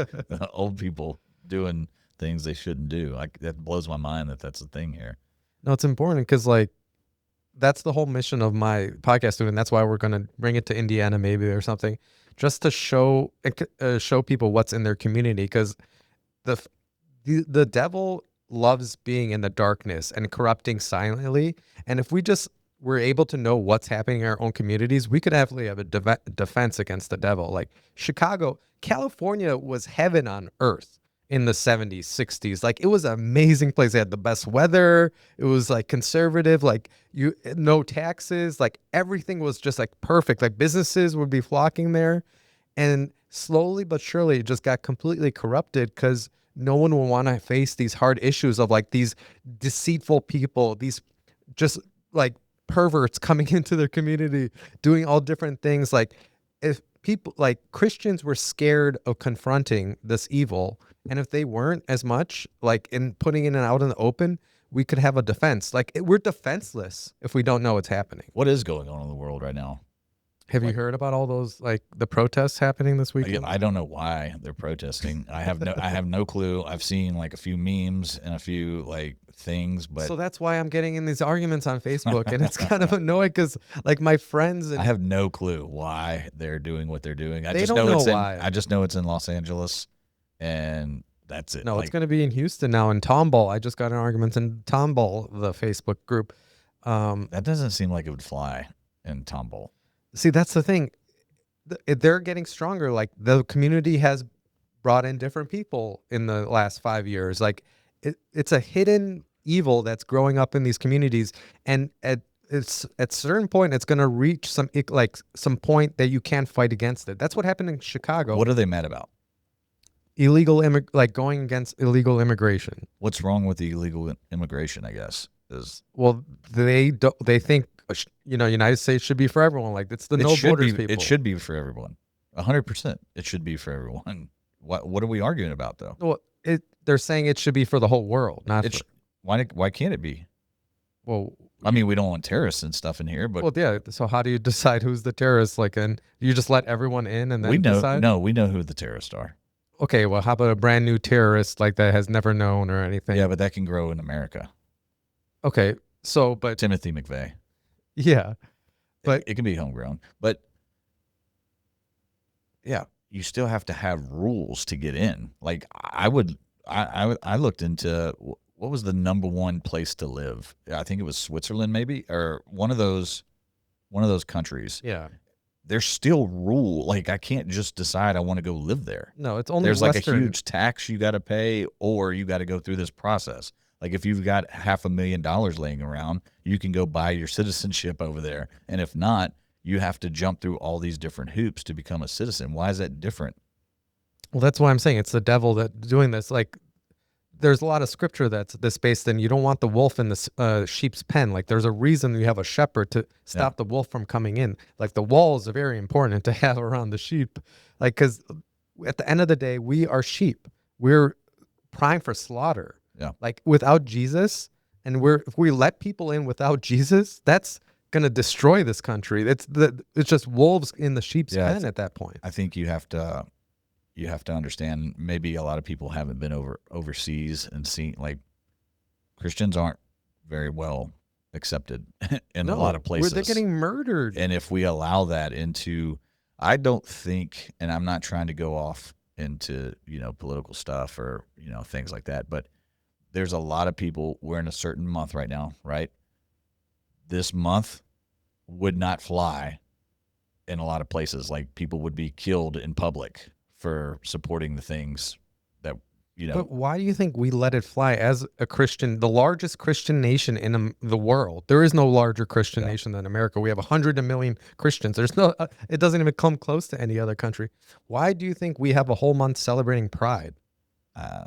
old people doing things they shouldn't do. Like that blows my mind that that's a thing here. No, it's important because like that's the whole mission of my podcast doing. That's why we're gonna bring it to Indiana maybe or something, just to show people what's in their community because the the devil loves being in the darkness and corrupting silently. And if we just were able to know what's happening in our own communities, we could actually have a defense against the devil. Like Chicago, California was heaven on earth in the 70s, 60s. Like it was an amazing place. They had the best weather. It was like conservative, like you no taxes, like everything was just like perfect. Like businesses would be flocking there. And slowly but surely it just got completely corrupted because no one will want to face these hard issues of like these deceitful people, these just like perverts coming into their community, doing all different things. Like if people like Christians were scared of confronting this evil, and if they weren't as much like in putting it out in the open, we could have a defense. Like we're defenseless if we don't know what's happening. What is going on in the world right now? Have you Like, heard about all those like the protests happening this weekend? I don't know why they're protesting. I have no clue. I've seen like a few memes and a few like things, but So that's why I'm getting in these arguments on Facebook, and it's kind of annoying because like my friends I and have no clue why they're doing what they're doing. they don't know why. I just know it's in Los Angeles, and that's it. No, it's Like going to be in Houston now in Tomball. I just got in arguments in Tomball, the Facebook group. that doesn't seem like it would fly in Tomball. See, that's the thing. They're getting stronger. Like the community has brought in different people in the last 5 years. Like it's a hidden evil that's growing up in these communities, and at certain point, it's going to reach like some point that you can't fight against it. That's what happened in Chicago. What are they mad about? Like going against illegal immigration. What's wrong with the illegal immigration? I guess is Well, they think United States should be for everyone. Like it's the it no should borders be people. it should be for everyone. 100%. It should be for everyone. What are we arguing about though? Well, they're saying it should be for the whole world, not It for, sh- why can't it be? well, I mean, we don't want terrorists and stuff in here, but well, yeah. So how do you decide who's the terrorist? Like, and you just let everyone in and then we know decide? no, we know who the terrorists are. Okay, well, how about a brand new terrorist like that has never known or anything? Yeah, but that can grow in America. Okay, so but Timothy McVeigh. yeah, but It can be homegrown, but yeah, you still have to have rules to get in. Like I looked into what was the number one place to live. I think it was Switzerland, maybe, or one of those countries. yeah, There's still rule. Like I can't just decide I want to go live there. no, it's only There's like a Western. huge tax you got to pay, or you got to go through this process. Like if you've got $500,000 laying around, you can go buy your citizenship over there, and if not, you have to jump through all these different hoops to become a citizen. Why is that different? Well, that's why I'm saying it's the devil that doing this. Like, there's a lot of scripture that's this based in. You don't want the wolf in the sheep's pen. Like, there's a reason you have a shepherd to stop the wolf from coming in. Like, the walls are very important to have around the sheep. Like, because at the end of the day, we are sheep. We're primed for slaughter. Yeah. Like, without Jesus, and if we let people in without Jesus, that's gonna destroy this country. It's just wolves in the sheep's pen at that point. I think you have to understand. Maybe a lot of people haven't been overseas and seen like Christians aren't very well accepted in a lot of places. They're getting murdered. And if we allow that into, I don't think, and I'm not trying to go off into political stuff or things like that, but there's a lot of people. We're in a certain month right now, right? This month would not fly in a lot of places. Like people would be killed in public for supporting the things that you know, But why do you think we let it fly as a Christian, the largest Christian nation in the world? There is no larger Christian yeah, nation than America. We have 100 million Christians. There's no, it doesn't even come close to any other country. Why do you think we have a whole month celebrating Pride? uh,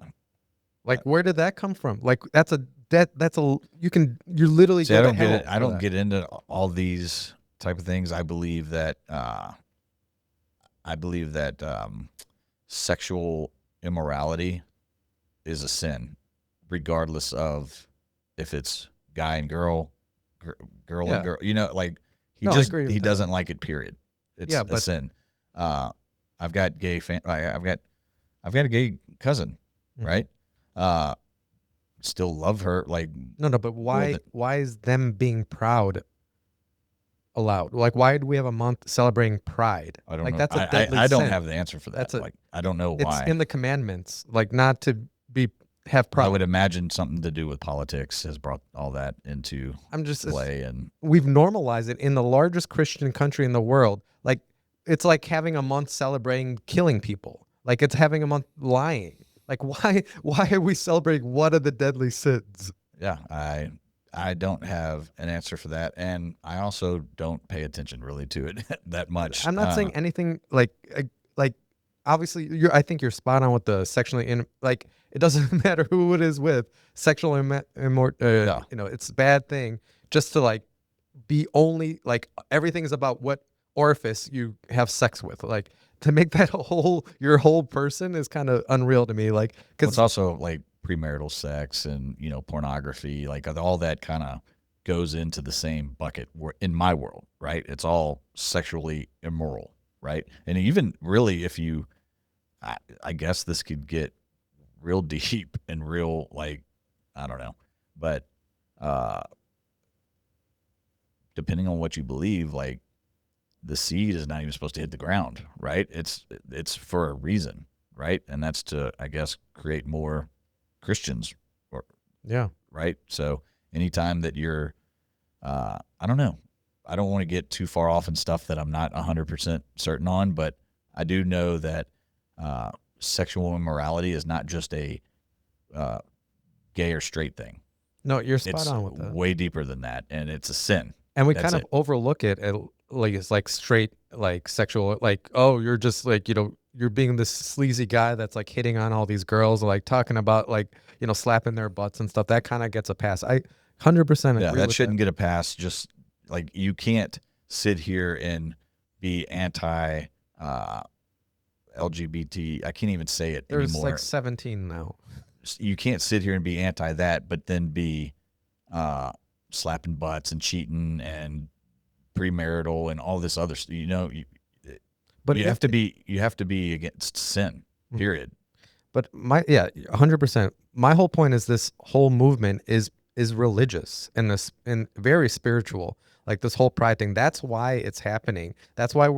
Like, where did that come from? Like, that's a you literally see, I go to don't get it. hell I for don't that. get into all these type of things. I believe that sexual immorality is a sin, regardless of if it's guy and girl, girl and Yeah, girl. You know, like no, I agree he with that. doesn't like it. Period. Yeah, It's a but sin. Uh, I've got I've got a gay cousin, mhm. right? Uh, Still love her like No, but more why than why is them being proud allowed? Like, why do we have a month celebrating Pride? I don't Like, know. that's a deadly I don't sin. have the answer for that. That's a Like I don't know It's why. in the commandments, like not to be have I would pride. imagine something to do with politics has brought all that into I'm just play, and we've normalized it in the largest Christian country in the world. Like it's like having a month celebrating killing people. Like it's having a month lying. Like why are we celebrating one of the deadly sins? yeah, I don't have an answer for that, and I also don't pay attention really to it that much. I'm not saying anything like obviously I think you're spot on with the sexually in like it doesn't matter who it is with sexual Yeah. it's a bad thing just to like be only like everything is about what orifice you have sex with. Like to make that whole your whole person is kind of unreal to me. Like Well, it's because also like premarital sex and pornography, like all that kind of goes into the same bucket. In my world, right? It's all sexually immoral, right? And even really, if you, I guess this could get real deep and real like I don't know, but uh, depending on what you believe, like the seed is not even supposed to hit the ground, right? It's for a reason, right? And that's to I guess create more Christians, or yeah. right. So anytime that you're, I don't know, I don't want to get too far off in stuff that I'm not 100% certain on, but I do know that uh, sexual immorality is not just a uh, gay or straight thing. No, you're spot It's on with that. way deeper than that, and it's a sin. And we That's kind of it. overlook it at, like it's like straight like sexual like oh you're just like you're being this sleazy guy that's like hitting on all these girls like talking about like slapping their butts and stuff that kind of gets a pass. I 100% Yeah, agree that with that. shouldn't get a pass. Just like you can't sit here and be anti uh, LGBT. I can't even say it There's like anymore. 17 now. You can't sit here and be anti that, but then be uh, slapping butts and cheating and premarital and all this other stuff. But You have to be against sin. Period. but my yeah, 100%. My whole point is this whole movement is religious and this and very spiritual. Like this whole pride thing. That's why it's happening. That's why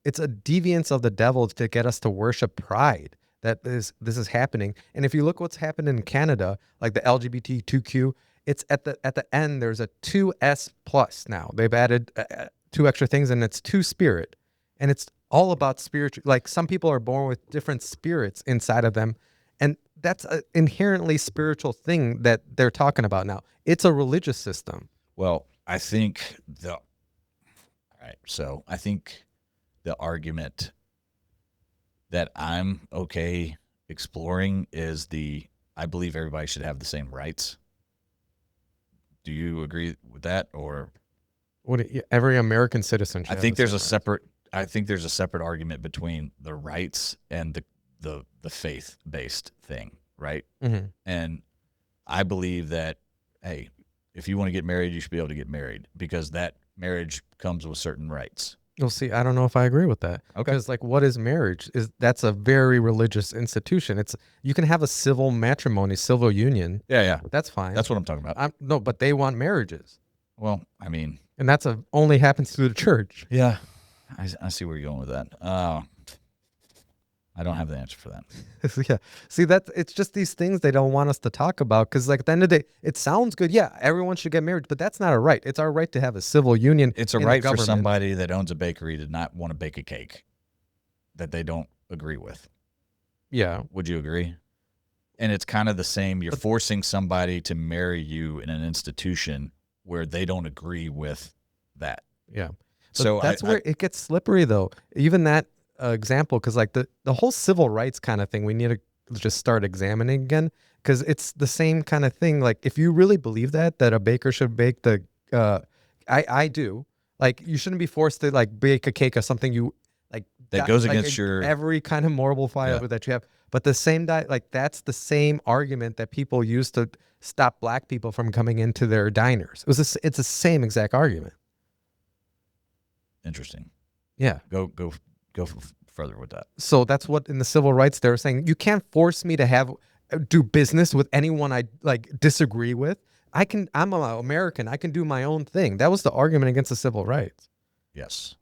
it's a deviance of the devil to get us to worship pride. That this is happening. And if you look what's happened in Canada, like the LGBT2Q, it's at the end there's a 2S plus now. They've added two extra things and it's two spirit. And it's all about spiritual. Like some people are born with different spirits inside of them, and that's an inherently spiritual thing that they're talking about now. It's a religious system. Well, I think the all right. So I think the argument that I'm okay exploring is the I believe everybody should have the same rights. Do you agree with that, or Every American citizen I should have the think there's same a rights. separate I think there's a separate argument between the rights and the faith based thing, right? Hmm. And I believe that hey, if you want to get married, you should be able to get married because that marriage comes with certain rights. You'll see. I don't know if I agree with that Okay. because, like, what is marriage? Is that's a very religious institution. It's you can have a civil matrimony, civil union. Yeah, yeah. That's fine. That's what I'm talking about. I'm no, but they want marriages, Well, I mean, and that's a only happens through the church. yeah, I see where you're going with that. I don't have the answer for that. Yeah. See that it's just these things they don't want us to talk about because like at the end of the day, it sounds good. Yeah, everyone should get married, but that's not a right. It's our right to have a civil union It's a in the right for government. somebody that owns a bakery to not want to bake a cake that they don't agree with. Yeah. Would you agree? And it's kind of the same. You're But forcing somebody to marry you in an institution where they don't agree with that. yeah, but So that's where it gets slippery, though. Even that example, because like the whole civil rights kind of thing, we need to just start examining again, because it's the same kind of thing. Like, if you really believe that a baker should bake the, uh, I do. Like, you shouldn't be forced to like bake a cake or something you like that goes like against your, every kind of moral yeah, fiber that you have. But the same like that's the same argument that people use to stop black people from coming into their diners. It's the same exact argument. interesting. Yeah. Go further with that. So that's what in the civil rights they're saying. You can't force me to have do business with anyone I like disagree with. I'm an American. I can do my own thing. That was the argument against the civil rights. Yes.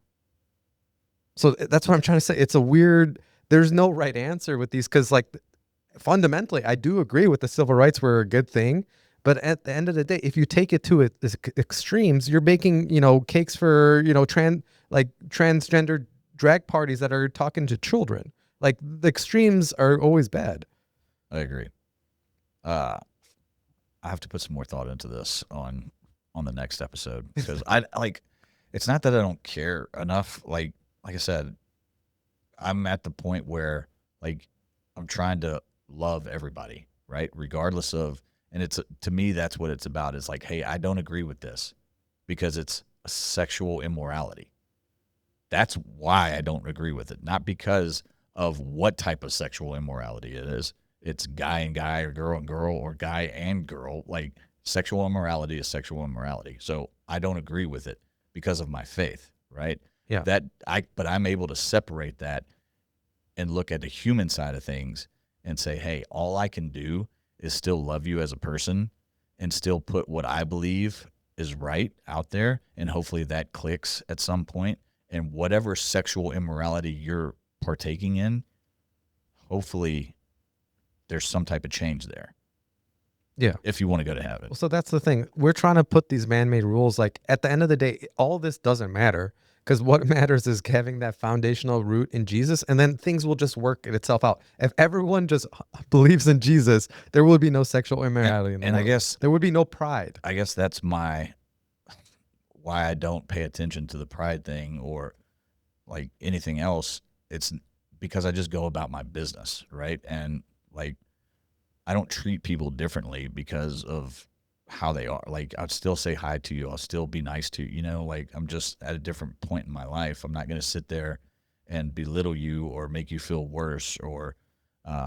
So that's what I'm trying to say. It's a weird. There's no right answer with these, because like fundamentally, I do agree with the civil rights were a good thing. But at the end of the day, if you take it to its extremes, you're making cakes for transgender drag parties that are talking to children. Like, the extremes are always bad. I agree. I have to put some more thought into this on the next episode, because I like. It's not that I don't care enough. Like I said, I'm at the point where like I'm trying to love everybody, right? Regardless of, and it's to me that's what it's about. Is like, hey, I don't agree with this because it's a sexual immorality. That's why I don't agree with it, not because of what type of sexual immorality it is. It's guy and guy, or girl and girl, or guy and girl. Like, sexual immorality is sexual immorality. So I don't agree with it because of my faith, right? Yeah. But I'm able to separate that and look at the human side of things and say, hey, all I can do is still love you as a person and still put what I believe is right out there. And hopefully that clicks at some point. And whatever sexual immorality you're partaking in, hopefully there's some type of change there. Yeah. If you want to go to heaven. Well, so that's the thing. We're trying to put these man-made rules. Like, at the end of the day, all this doesn't matter, because what matters is having that foundational root in Jesus, and then things will just work itself out. If everyone just believes in Jesus, there will be no sexual immorality in the And world. I guess there would be no pride. I guess that's why I don't pay attention to the pride thing or like anything else. It's because I just go about my business, right? And like, I don't treat people differently because of how they are. Like, I'd still say hi to you. I'll still be nice to you. Like, I'm just at a different point in my life. I'm not going to sit there and belittle you or make you feel worse or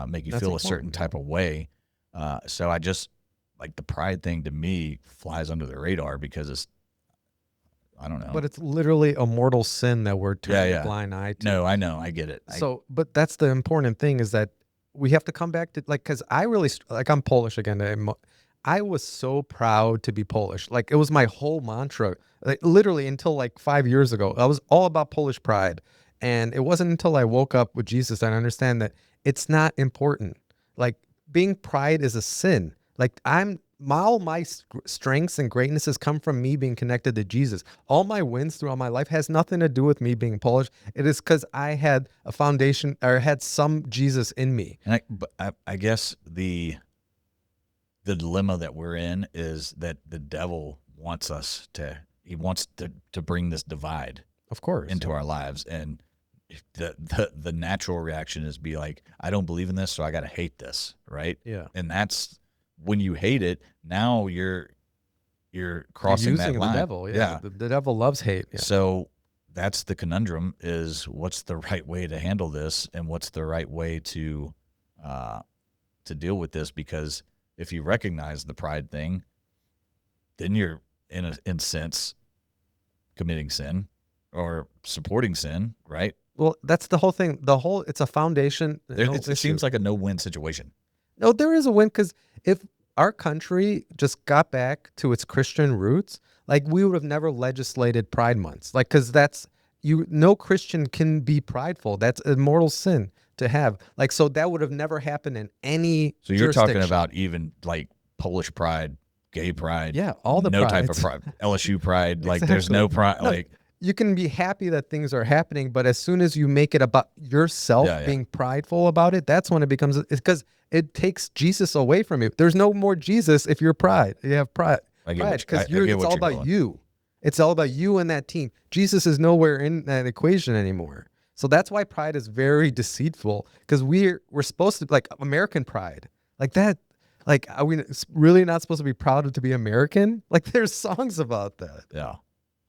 make you That's feel a important, certain type of way. So I just, like, the pride thing to me flies under the radar because it's, I don't know. But it's literally a mortal sin that we're turning a blind eye to. No, I know. I get it. So, but that's the important thing, is that we have to come back to, like, because I really, like, I'm Polish again. I was so proud to be Polish. Like, it was my whole mantra, like, literally until like 5 years ago. I was all about Polish pride. And it wasn't until I woke up with Jesus that I understand that it's not important. Like, being pride is a sin. Like, all my strengths and greatnesses come from me being connected to Jesus. All my wins throughout my life has nothing to do with me being Polish. It is because I had a foundation, or had some Jesus in me. And I guess the dilemma that we're in is that the devil wants to bring this divide, of course, into our lives. And the natural reaction is be like, I don't believe in this, so I got to hate this, right? Yeah. And that's when you hate it, now you're crossing that line. The devil. Yeah. The devil loves hate. Yeah. So that's the conundrum, is what's the right way to handle this, and what's the right way to deal with this? Because if you recognize the pride thing, then you're in a sense committing sin or supporting sin, right? Well, that's the whole thing. It's a foundation. It seems like a no-win situation. No, there is a win, because if our country just got back to its Christian roots, like, we would have never legislated Pride months. Like, because no Christian can be prideful. That's a mortal sin to have. Like, so that would have never happened in any. So you're talking about even like Polish pride, gay pride, yeah, all the no prides. type of pride, LSU pride. Like, there's no pride. No, like, you can be happy that things are happening, but as soon as you make it about yourself Yeah, yeah. being prideful about it, that's when it becomes, it's because it takes Jesus away from you. There's no more Jesus if you're pride. You have pride, I get pride, what because I you're, get it's what all you're about going. you. It's all about you and that team. Jesus is nowhere in that equation anymore. So that's why pride is very deceitful, because we're supposed to, like American pride, like that. Like, are we really not supposed to be proud to be American? Like, there's songs about that. Yeah,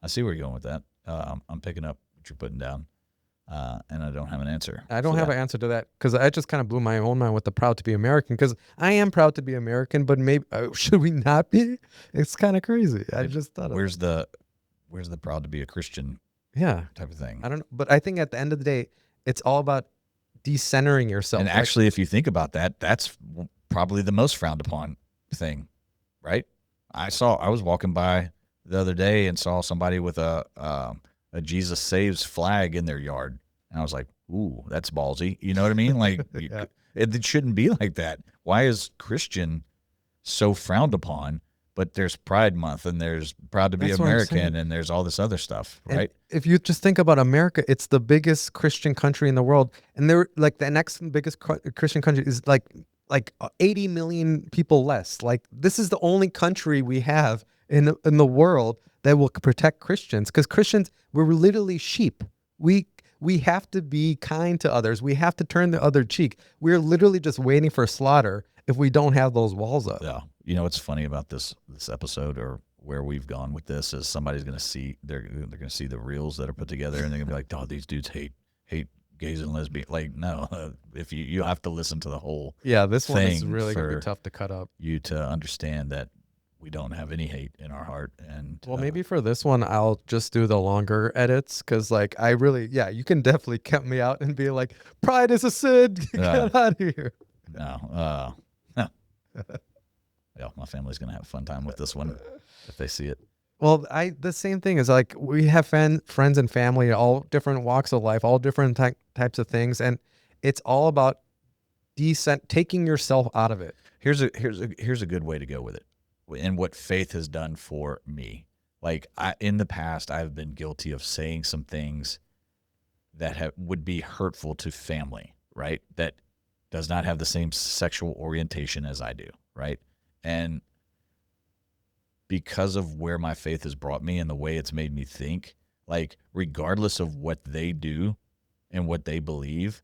I see where you're going with that. I'm picking up what you're putting down, and I don't have an answer I don't for have that. an answer to that because I just kind of blew my own mind with the proud to be American, because I am proud to be American, but maybe should we not be? It's kind of crazy. I Like, just thought of that. where's the proud to be a Christian Yeah, type of thing? I don't know, but I think at the end of the day, it's all about decentering And yourself. Like, actually, if you think about that, that's probably the most frowned upon thing, right? I was walking by the other day and saw somebody with a Jesus Saves flag in their yard, and I was like, "Ooh, that's ballsy." You know what I mean? Like, yeah, it shouldn't be like that. Why is Christian so frowned upon? But there's Pride Month, and there's Proud to be that's what I'm saying. American, and there's all this other stuff, And right? if you just think about America, it's the biggest Christian country in the world, and they're like the next biggest Christian country is like 80 million people less. Like, this is the only country we have in the world that will protect Christians, because Christians, we're literally sheep. We we have to be kind to others. We have to turn the other cheek. We're literally just waiting for slaughter if we don't have those walls up. Yeah. You know what's funny about this episode, or where we've gone with this, is somebody's gonna see they're gonna see the reels that are put together, and they're gonna be like, "Oh, these dudes hate gays and lesbians." Like, no, if you have to listen to the whole Yeah, this one is thing really gonna be for tough to cut up. you to understand that we don't have any hate in our heart, and Well, maybe for this one, I'll just do the longer edits, because, like, I really, yeah, you can definitely cut me out and be like, "Pride is a sin. Get out of here." no, yeah, my family's gonna have a fun time with this one if they see it. Well, the same thing is, like, we have friends and family, all different walks of life, all different types of things, and it's all about taking yourself out of it. Here's a good way to go with it, and what faith has done for me. Like, in the past, I've been guilty of saying some things that would be hurtful to family, right? That does not have the same sexual orientation as I do, right? And because of where my faith has brought me and the way it's made me think, like, regardless of what they do and what they believe,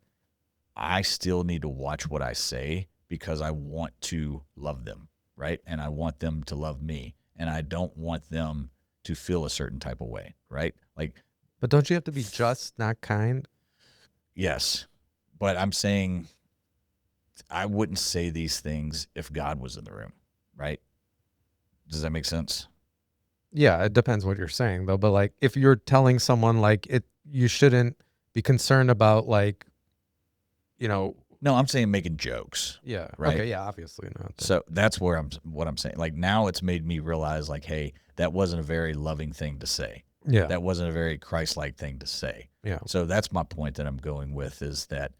I still need to watch what I say, because I want to love them, right? And I want them to love me, and I don't want them to feel a certain type of way, right? Like, But don't you have to be just, not kind? yes, but I'm saying I wouldn't say these things if God was in the room, right? Does that make sense? Yeah, it depends what you're saying though. But, like, if you're telling someone, like, you shouldn't be concerned about, like, you know, No, I'm saying making jokes, yeah, right? okay, yeah, obviously not. So that's what I'm saying. Like, now it's made me realize, like, hey, that wasn't a very loving thing to say. Yeah, That wasn't a very Christ-like thing to say. yeah. So that's my point that I'm going with, is that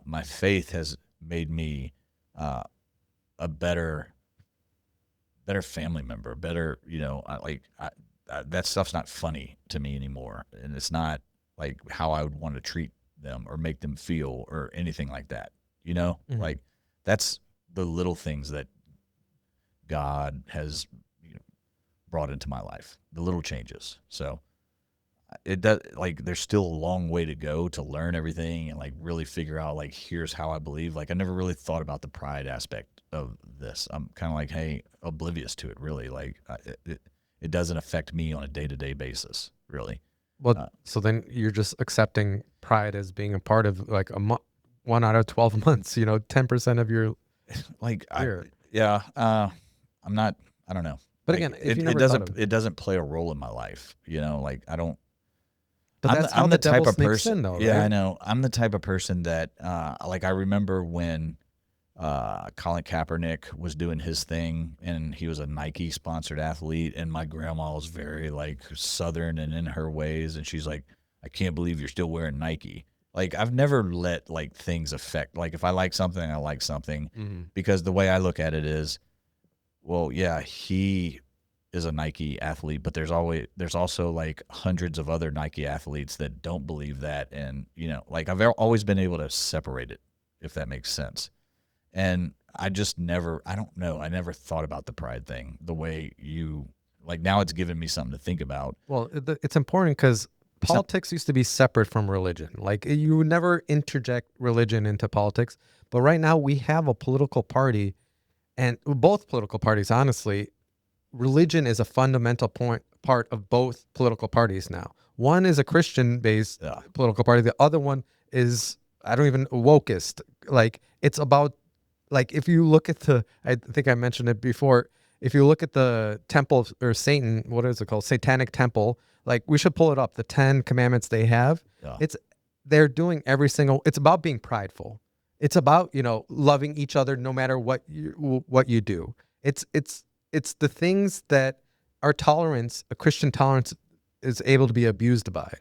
my faith has made me a better family member, better, that stuff's not funny to me anymore, and it's not like how I would want to treat them or make them feel or anything like that. Mhm. Like, that's the little things that God has brought into my life, the little changes. So it does, like, there's still a long way to go to learn everything and, like, really figure out, like, here's how I believe. Like, I never really thought about the pride aspect of this. I'm kind of like, hey, oblivious to it, really. Like, it doesn't affect me on a day-to-day basis, really. Well, so then you're just accepting pride as being a part of, like, 1 out of 12 months. 10% of your Like, year. yeah, I'm not, I don't know. But Like, again, if you it never thought doesn't of, it doesn't play a role in my life. Like, I don't. but that's how I'm the the type devil of sneaks in, person. though, Yeah, I right? know. I'm the type of person that, like, I remember when Colin Kaepernick was doing his thing, and he was a Nike sponsored athlete, and my grandma was very, like, Southern and in her ways, and she's like, "I can't believe you're still wearing Nike." Like, I've never let, like, things affect. Like, if I like something, I like something, Mm-hmm. because the way I look at it is, well, yeah, he is a Nike athlete, but there's also like hundreds of other Nike athletes that don't believe that, and like I've always been able to separate it, if that makes sense. And I just never, I don't know, I never thought about the pride thing the way you like. Now it's given me something to think about. Well, it's important because It's not, politics used to be separate from religion. Like you would never interject religion into politics, but right now we have a political party, and both political parties, honestly, religion is a fundamental part of both political parties now. One is a Christian-based yeah, political party. The other one is, I don't even, wokeist. Like it's about, like if you look at I think I mentioned it before. If you look at the temple or Satan, what is it called? Satanic temple. Like we should pull it up. The 10 commandments they have. yeah. It's they're doing every single. It's about being prideful. It's about loving each other no matter what you do. It's the things that our tolerance, a Christian tolerance, is able to be abused by.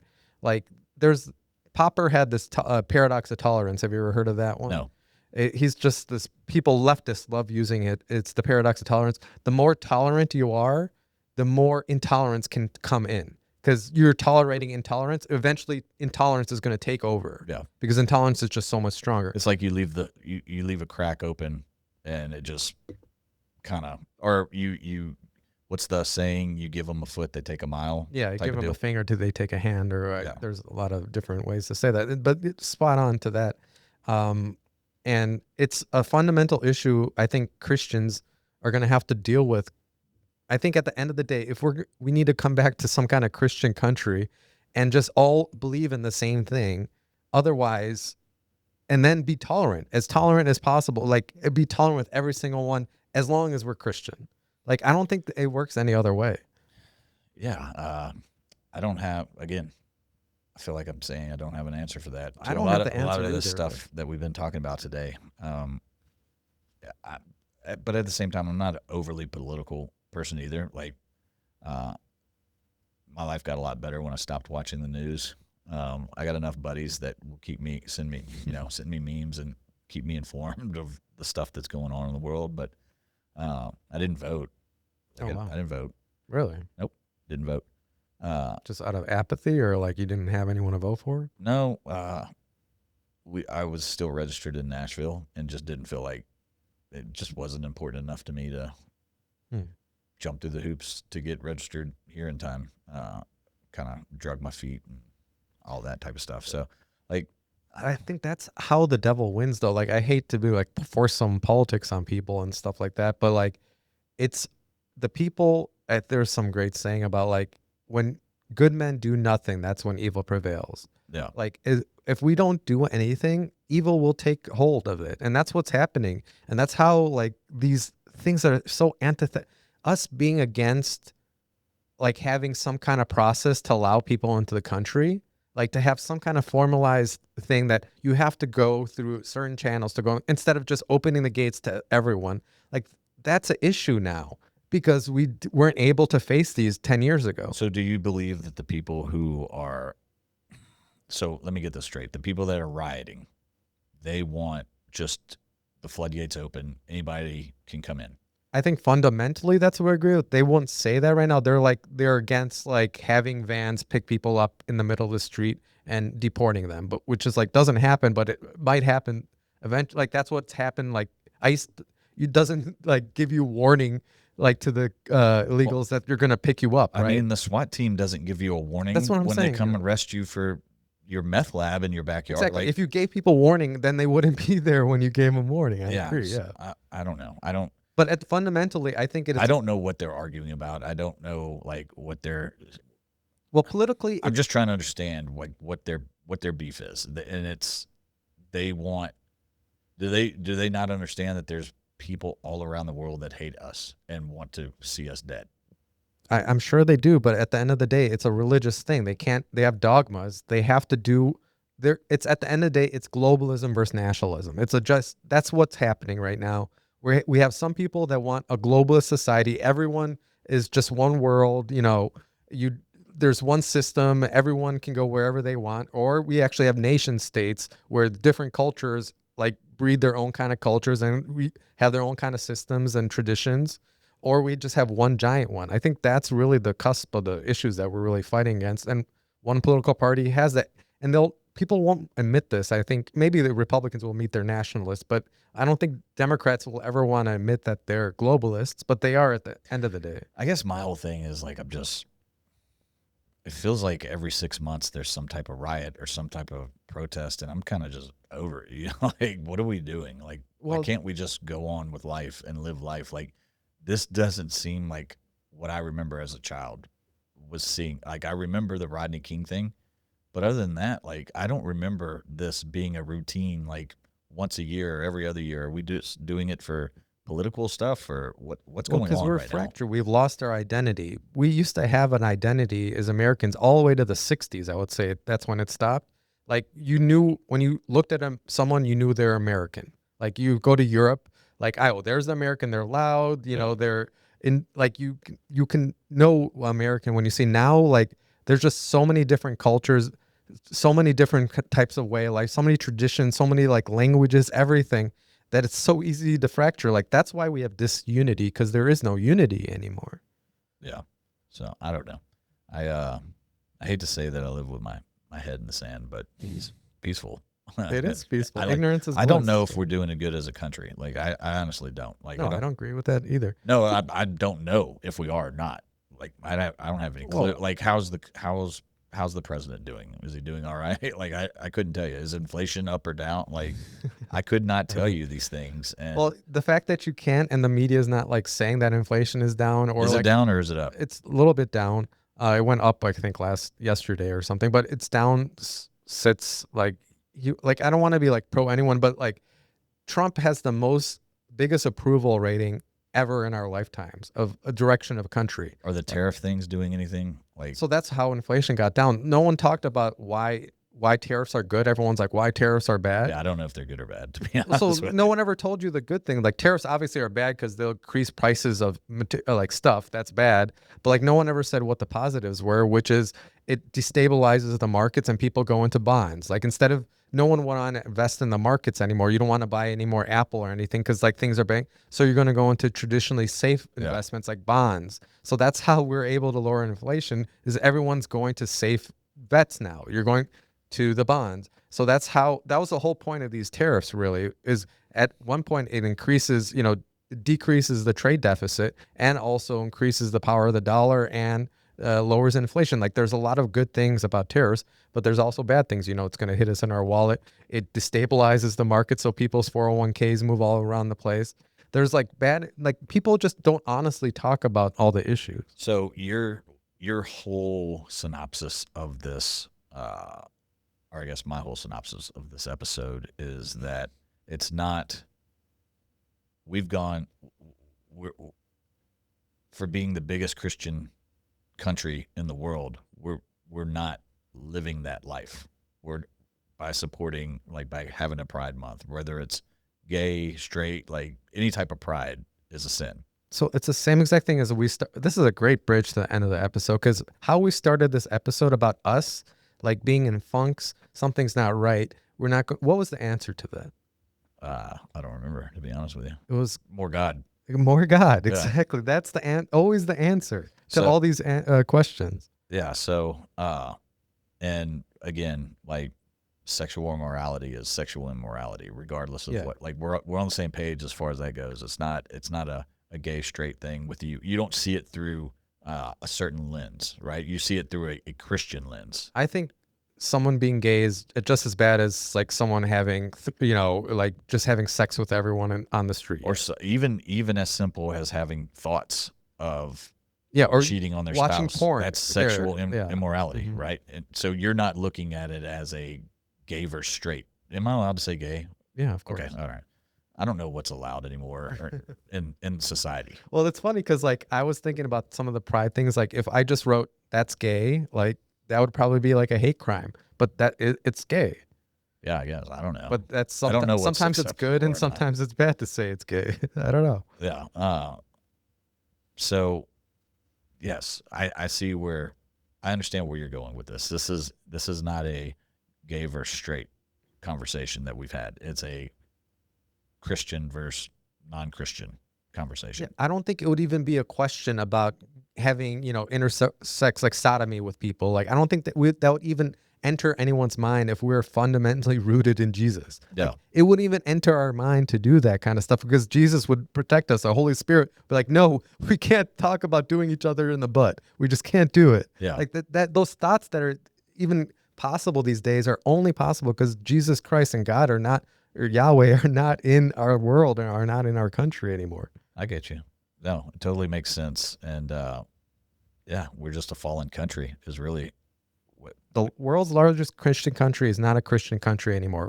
Like there's Popper had this paradox of tolerance. Have you ever heard of that one? No, He's just this. People leftists love using it. It's the paradox of tolerance. The more tolerant you are, the more intolerance can come in because you're tolerating intolerance. Eventually, intolerance is going to take over. yeah. Because intolerance is just so much stronger. It's like you leave a crack open, and it just kind of, or you what's the saying? You give them a foot, they take a mile. Yeah, you type give of them a deal. finger till they take a hand, or Yeah, there's a lot of different ways to say that, but it's spot on to that. And it's a fundamental issue I think Christians are going to have to deal with. I think at the end of the day, if we need to come back to some kind of Christian country and just all believe in the same thing, otherwise, and then be tolerant as possible, like be tolerant with every single one as long as we're Christian. Like I don't think that it works any other way. yeah. I don't have, again, I feel like I'm saying I don't have an answer for that. I To don't have the a lot answer of this either, but stuff that we've been talking about today. I, but at the same time, I'm not an overly political person either. Like, uh, my life got a lot better when I stopped watching the news. I got enough buddies that will send me memes and keep me informed of the stuff that's going on in the world. But I didn't vote. oh wow, I didn't vote. really? Nope, didn't vote. Just out of apathy, or like you didn't have anyone to vote for? No, I was still registered in Nashville and just didn't feel like it just wasn't important enough to me to Hmm. jump through the hoops to get registered here in time. Kind of drug my feet and all that type of stuff. So, like, I think that's how the devil wins, though. Like I hate to be like force some politics on people and stuff like that, but like it's the people. There's some great saying about like when good men do nothing, that's when evil prevails. yeah, Like if we don't do anything, evil will take hold of it, and that's what's happening. And that's how like these things are so us being against like having some kind of process to allow people into the country, like to have some kind of formalized thing that you have to go through certain channels to go instead of just opening the gates to everyone. Like that's an issue now because we weren't able to face these 10 years ago. So, do you believe that the people who are, so let me get this straight, the people that are rioting, they want just the floodgates open, anybody can come in? I think fundamentally that's what I agree with. They won't say that right now. They're against like having vans pick people up in the middle of the street and deporting them, but which is like doesn't happen, but it might happen eventually. Like that's what's happened. Like ICE, it doesn't like give you warning like to the Well, illegals that you're gonna pick you up, I right? mean, the SWAT team doesn't give you a warning That's what I'm when they saying. come Yeah. arrest you for your meth lab in your backyard. Exactly. Like, If you gave people warning, then they wouldn't be there when you gave them warning. I yeah, agree. Yeah. I don't know. But fundamentally, I think it I is. don't know what they're arguing about. I don't know like what they're. Well, politically, I'm just trying to understand what their beef is, and it's they want. Do they not understand that there's people all around the world that hate us and want to see us dead? I'm sure they do, but at the end of the day, it's a religious thing. They can't. They have dogmas. They have to do. It's at the end of the day, it's globalism versus nationalism. That's what's happening right now. We have some people that want a globalist society. Everyone is just one world. You there's one system. Everyone can go wherever they want. Or we actually have nation states where different cultures like breed their own kind of cultures and we have their own kind of systems and traditions. or we just have one giant one. I think that's really the cusp of the issues that we're really fighting against. And one political party has that, and they'll people won't admit this. I think maybe the Republicans will meet their nationalists, but I don't think Democrats will ever want to admit that they're globalists, but they are at the end of the day. I guess my whole thing is like it feels like every 6 months there's some type of riot or some type of protest, and I'm kind of just over it. You know, like what are we doing? Like, why Well, can't we just go on with life and live life? Like, this doesn't seem like what I remember as a child was seeing. Like, I remember the Rodney King thing, but other than that, like, I don't remember this being a routine. Like once a year or every other year, are we just doing it for political stuff or what's well, going because on we're right now? fractured. We've lost our identity. We used to have an identity as Americans all the way to the 60s, I would say. That's when it stopped. Like you knew when you looked at someone, you knew they're American. Like you go to Europe, like, oh, there's the American. They're loud. You Yeah. know, they're in like you can know American when you see now. Like there's just so many different cultures, so many different types of way of life, so many traditions, so many like languages, everything that it's so easy to fracture. Like that's why we have disunity because there is no unity anymore. Yeah. So I don't know. I hate to say that I live with my head in the sand, but it's peaceful. It is peaceful. I like. Ignorance is I don't bliss. know if we're doing it good as a country. Like I honestly don't. Like No, I don't agree with that either. No, I don't know if we are or not. Like I don't have any clue. Well, Like how's the president doing? Is he doing all right? Like I couldn't tell you. Is inflation up or down? Like I could not tell you these things. And well, the fact that you can't and the media is not like saying that inflation is down or is it like down or is it up? it's a little bit down. It went up, I think, yesterday or something, but it's down. Sits like you like. I don't want to be like pro anyone, but like Trump has the biggest approval rating ever in our lifetimes of a direction of a country. Are the tariff things doing anything? Like So that's how inflation got down. No one talked about why tariffs are good. Everyone's like, why tariffs are bad. yeah, I don't know if they're good or bad. To be So honest with no you. one ever told you the good thing. Like tariffs obviously are bad because they'll increase prices of like stuff. That's bad. But like no one ever said what the positives were, which is it destabilizes the markets and people go into bonds. Like instead of no one want to invest in the markets anymore. You don't want to buy any more Apple or anything because like things are bang. So you're going to go into traditionally safe Yeah. investments like bonds. So that's how we're able to lower inflation. Is everyone's going to safe bets now. You're going to the bonds. So that was the whole point of these tariffs really is at one point it increases, decreases the trade deficit and also increases the power of the dollar and lowers inflation. Like there's a lot of good things about tariffs, but there's also bad things. It's going to hit us in our wallet. It destabilizes the market. So people's 401ks move all around the place. There's like people just don't honestly talk about all the issues. So your whole synopsis of this, or I guess my whole synopsis of this episode is that it's not. We've gone we're, for being the biggest Christian country in the world. We're not living that life. We're by supporting like by having a Pride Month, whether it's gay, straight, like any type of pride is a sin. So it's the same exact thing as we start. This is a great bridge to the end of the episode because how we started this episode about us, like being in funks, something's not right. We're not. What was the answer to that? I don't remember, to be honest with you. It was More God. more God. Yeah. Exactly. That's always the answer to So- all these questions. Yeah. So, and again, like sexual immorality is sexual immorality, regardless of Yeah. what. Like we're on the same page as far as that goes. It's not a gay straight thing with you. You don't see it through a certain lens, right? You see it through a Christian lens. I think someone being gay is just as bad as like someone having, like just having sex with everyone on the street. Or so, even as simple as having thoughts of yeah, or cheating on their watching spouse. porn. That's sexual Yeah. immorality, Mhm. right? And so you're not looking at it as a gay versus straight. Am I allowed to say gay? Yeah, of course. Okay, all right. I don't know what's allowed anymore in society. Well, it's funny because like I was thinking about some of the pride things. Like if I just wrote "that's gay," like that would probably be like a hate crime. But it's gay. Yeah, I guess I don't know. But that's I don't know what's sometimes it's good acceptable or and not. sometimes it's bad to say it's gay. I don't know. Yeah. So, yes, I understand where you're going with this. This is not a gay versus straight conversation that we've had. It's a Christian versus non-Christian conversation. I don't think it would even be a question about having, intersex like sodomy with people. Like, I don't think that would even enter anyone's mind if we're fundamentally rooted in Jesus. Yeah. Like, it wouldn't even enter our mind to do that kind of stuff because Jesus would protect us. The Holy Spirit would be like, no, we can't talk about doing each other in the butt. We just can't do it. Yeah. Like that those thoughts that are even possible these days are only possible because Jesus Christ and God are not, or Yahweh are not in our world and are not in our country anymore. I get you. No, it totally makes sense. And yeah, we're just a fallen country is really what The world's largest Christian country is not a Christian country anymore.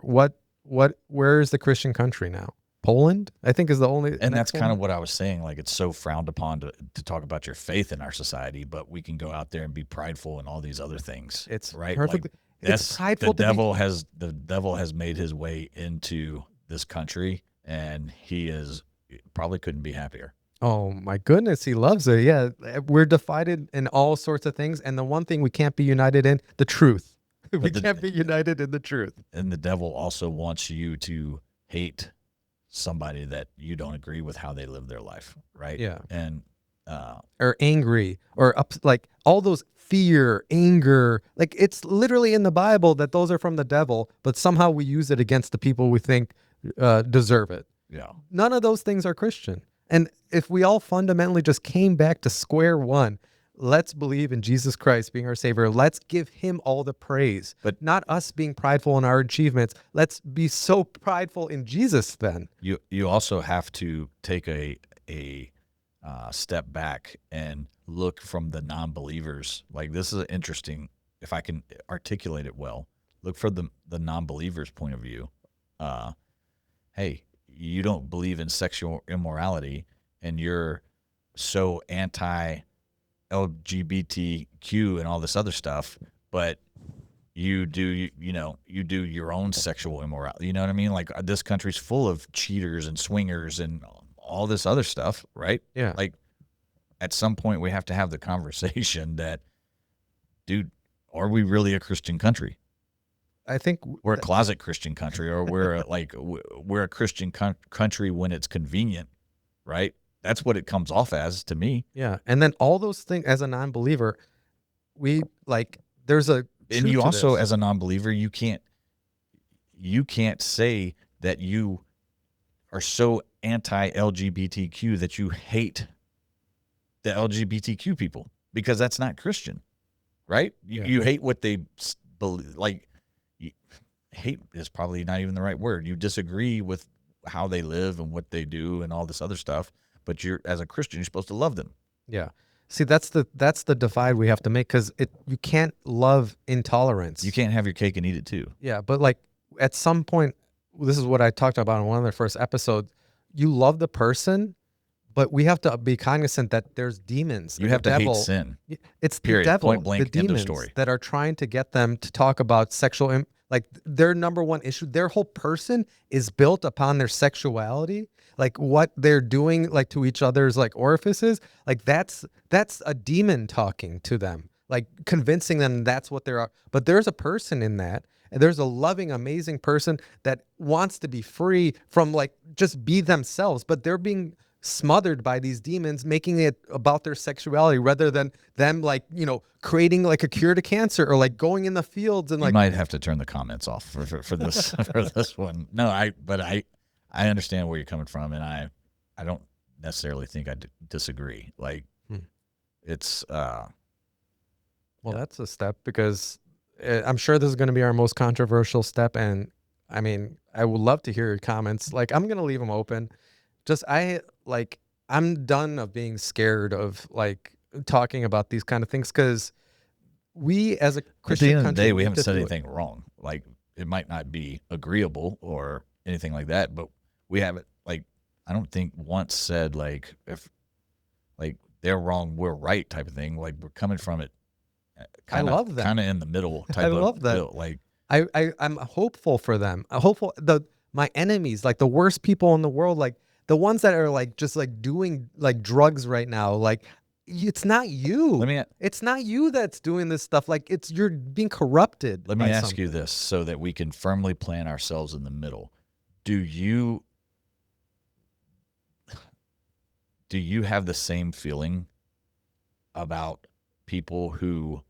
Where is the Christian country now? Poland, I think, is the only. and that's next kind one. of what I was saying. Like it's so frowned upon to talk about your faith in our society, but we can go out there and be prideful in all these other things. It's right. perfectly. Like It's that's prideful the to be. devil has made his way into this country, and he is probably couldn't be happier. Oh my goodness, he loves it. Yeah, we're divided in all sorts of things, and the one thing we can't be united in, the truth. We But can't be united in the truth. and the devil also wants you to hate somebody that you don't agree with how they live their life, right? Yeah. And Or angry, or like all those fear, anger. Like it's literally in the Bible that those are from the devil, but somehow we use it against the people we think deserve it. yeah, None of those things are Christian. And if we all fundamentally just came back to square one, let's believe in Jesus Christ being our Savior. Let's give Him all the praise, But- not us being prideful in our achievements. Let's be so prideful in Jesus then. you also have to take a step back and look from the non-believers. Like this is interesting. If I can articulate it well, look for the non-believers' point of view. Hey, you don't believe in sexual immorality, and you're so anti LGBTQ and all this other stuff, but you do you do your own sexual immorality. You know what I mean? Like this country's full of cheaters and swingers and all this other stuff, right? Yeah. Like at some point we have to have the conversation that, dude, are we really a Christian country? I think We're a closet Christian country, or we're we're a Christian country when it's convenient, right? That's what it comes off as to me. yeah. And then all those things as a non-believer, we like there's a And truth you to also, this. as a non-believer, you can't say that you are so anti-LGBTQ that you hate the LGBTQ people, because that's not Christian, right? Yeah. You hate what they believe. Like, hate is probably not even the right word. You disagree with how they live and what they do and all this other stuff, but you're, as a Christian, you're supposed to love them. Yeah. See, that's the divide we have to make, because you can't love intolerance. You can't have your cake and eat it too. Yeah, but like at some point, this is what I talked about in one of the first episodes. You love the person, but we have to be cognizant that there's demons. You and have the to devil, hate sin. It's the Period. devil, Point blank, the end of demons story. that are trying to get them to talk about sexual. Like their number one issue, their whole person is built upon their sexuality. Like what they're doing, like to each other's like orifices. Like that's a demon talking to them, like convincing them that's what they're. But there's a person in that. And there's a loving, amazing person that wants to be free from like just be themselves, but they're being smothered by these demons, making it about their sexuality rather than them like, creating like a cure to cancer or like going in the fields and You like, might have to turn the comments off for this for this one. No, I understand where you're coming from, and I don't necessarily think I disagree. Like it's well, that's a step, because I'm sure this is going to be our most controversial step. And I mean, I would love to hear your comments. Like, I'm going to leave them open. I'm done of being scared of like talking about these kind of things, because we as a Christian at the end of the country, day, we need haven't to said do it. anything wrong. Like it might not be agreeable or anything like that, but we haven't, like, I don't think once said like, if like they're wrong, we're right type of thing. Like we're coming from it kind love of that. kind of in the middle type I of love that. deal. Like I'm hopeful for them. I'm hopeful my enemies, like the worst people in the world, like the ones that are like just like doing like drugs right now, like it's not you. It's not you that's doing this stuff. Like you're being corrupted. Let me by ask you something. this so that we can firmly plant ourselves in the middle. Do you do you have the same feeling about people who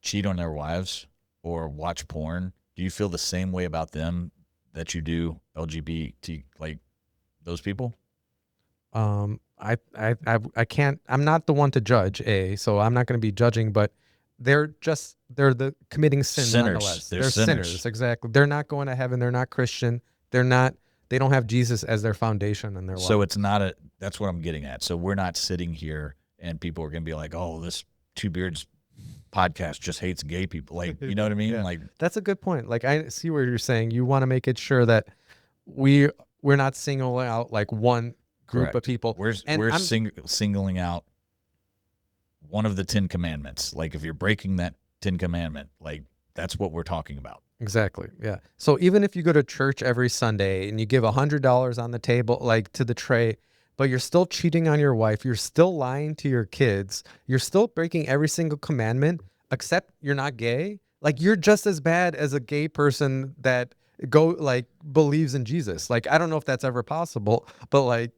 cheat on their wives or watch porn? Do you feel the same way about them that you do LGBT, like those people? I can't. I'm not the one to judge, so I'm not going to be judging. But they're the committing sin Sinners. nonetheless. They're They're sinners. sinners, exactly. They're not going to heaven. They're not Christian. They're not. They don't have Jesus as their foundation in their So life. it's not a. That's what I'm getting at. So we're not sitting here and people are going to be like, "Oh, this Two Beards podcast just hates gay people." Like, you know what I mean? Yeah, Like, that's a good point. Like I see where you're saying you want to make it sure that we we're not singling out like one group of correct. people. We're And we're I'm singling out one of the 10 commandments. Like, if you're breaking that 10 commandment, like, that's what we're talking about. Exactly. Yeah. So even if you go to church every Sunday and you give $100 on the table, like to the tray, but you're still cheating on your wife, you're still lying to your kids, you're still breaking every single commandment, except you're not gay. Like you're just as bad as a gay person that believes in Jesus. Like I don't know if that's ever possible, but like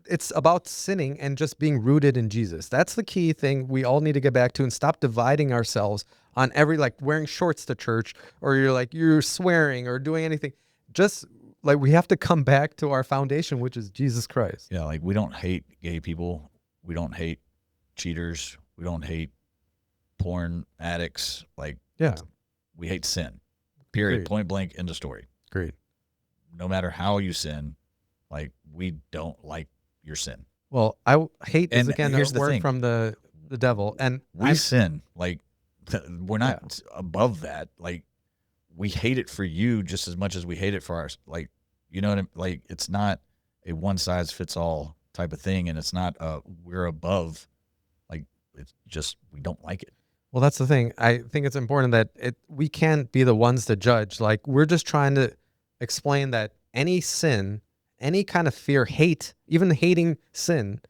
it's about sinning and just being rooted in Jesus. That's the key thing we all need to get back to and stop dividing ourselves on every like wearing shorts to church or you're swearing or doing anything. Just like we have to come back to our foundation, which is Jesus Christ. Yeah, like, we don't hate gay people. We don't hate cheaters. We don't hate porn addicts. Like, Yeah, we hate sin. Period. agreed. Point blank, end of story. Agreed. No matter how you sin, like, we don't like your sin. Well, hate is And again a here's the word thing. from the devil, and We sin. Like, we're yeah. not above that. Like, we hate it for you just as much as we hate it for our, like, you know what I mean? Like, it's not a one size fits all type of thing, and it's not we're above. Like, it's just we don't like it. Well, that's the thing. I think it's important that we can't be the ones to judge. Like we're just trying to explain that any sin, any kind of fear, hate, even hating sin,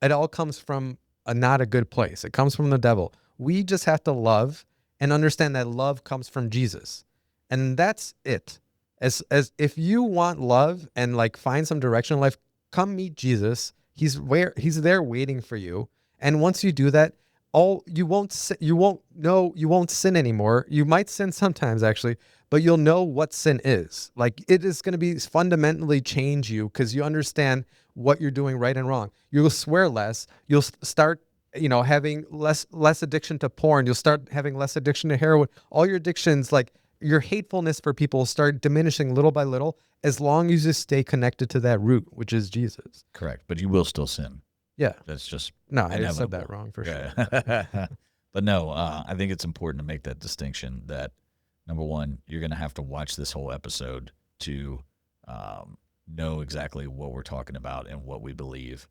it all comes from not a good place. It comes from the devil. We just have to love and understand that love comes from Jesus. And that's it. As if you want love and like find some direction in life, come meet Jesus. He's there waiting for you. And once you do that, you won't sin anymore. You might sin sometimes actually, but you'll know what sin is. Like it is going to be fundamentally change you because you understand what you're doing right and wrong. You'll swear less. You'll start having less addiction to porn. You'll start having less addiction to heroin. All your addictions, like your hatefulness for people, start diminishing little by little as long as you stay connected to that root, which is Jesus. Correct. But you will still sin. Yeah. That's just No, I said inevitable. that wrong for sure. Yeah. But no, I think it's important to make that distinction that, number one, you're going to have to watch this whole episode to know exactly what we're talking about and what we believe.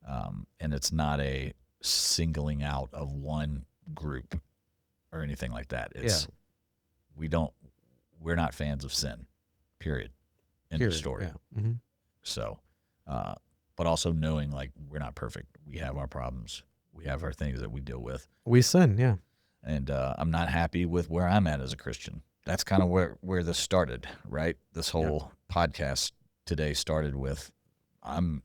And it's not a singling out of one group or anything like that. It's we're not fans of sin, period. End of story. Yeah. Mm-hmm. So, but also knowing, like, we're not perfect. We have our problems. We have our things that we deal with. We sin, yeah. And I'm not happy with where I'm at as a Christian. That's kind of where this started, right? This whole podcast today started with, I'm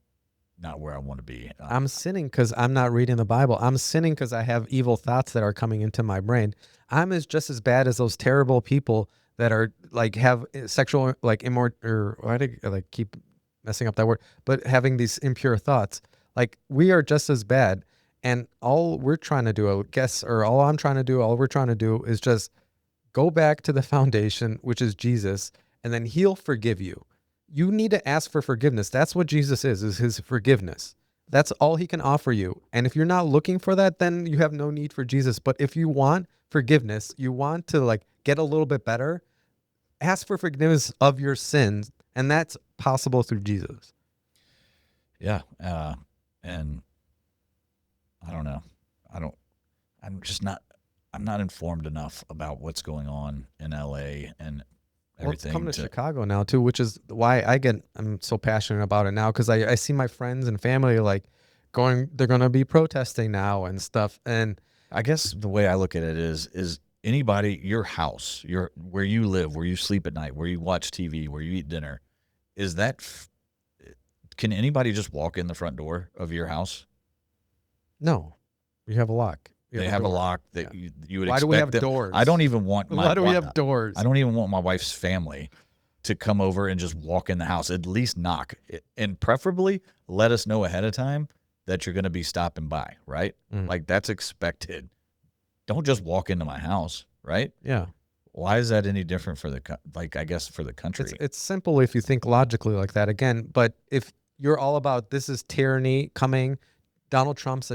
not where I want to be. I'm sinning because I'm not reading the Bible. I'm sinning because I have evil thoughts that are coming into my brain. Just as bad as those terrible people that are like have sexual like or why do I like keep messing up that word? But having these impure thoughts, like we are just as bad. And all we're trying to do, I guess, or all I'm trying to do, all we're trying to do is just go back to the foundation, which is Jesus, and then he'll forgive you. You need to ask for forgiveness. That's what Jesus is his forgiveness. That's all he can offer you. And if you're not looking for that, then you have no need for Jesus. But if you want forgiveness, you want to like get a little bit better, ask for forgiveness of your sins. And that's possible through Jesus. Yeah. And I don't know. I'm not informed enough about what's going on in LA and everything. Well, it's come to Chicago now too, which is why I'm so passionate about it now. Cause I see my friends and family like they're going to be protesting now and stuff. And I guess the way I look at it is anybody, your house, where you live, where you sleep at night, where you watch TV, where you eat dinner, is that can anybody just walk in the front door of your house? No, you have a lock. You They have a have a door. lock Yeah. that you would Why do we expect have them. I don't doors? even want Why do we have I doors? don't even want my wife's family to come over and just walk in the house. At least knock, and preferably let us know ahead of time that you're going to be stopping by. Right? Mm. Like that's expected. Don't just walk into my house. Right? Yeah. Why is that any different for like I guess for the It's country? it's simple if you think logically like that again, but if you're all about this is tyranny coming, Donald Trump's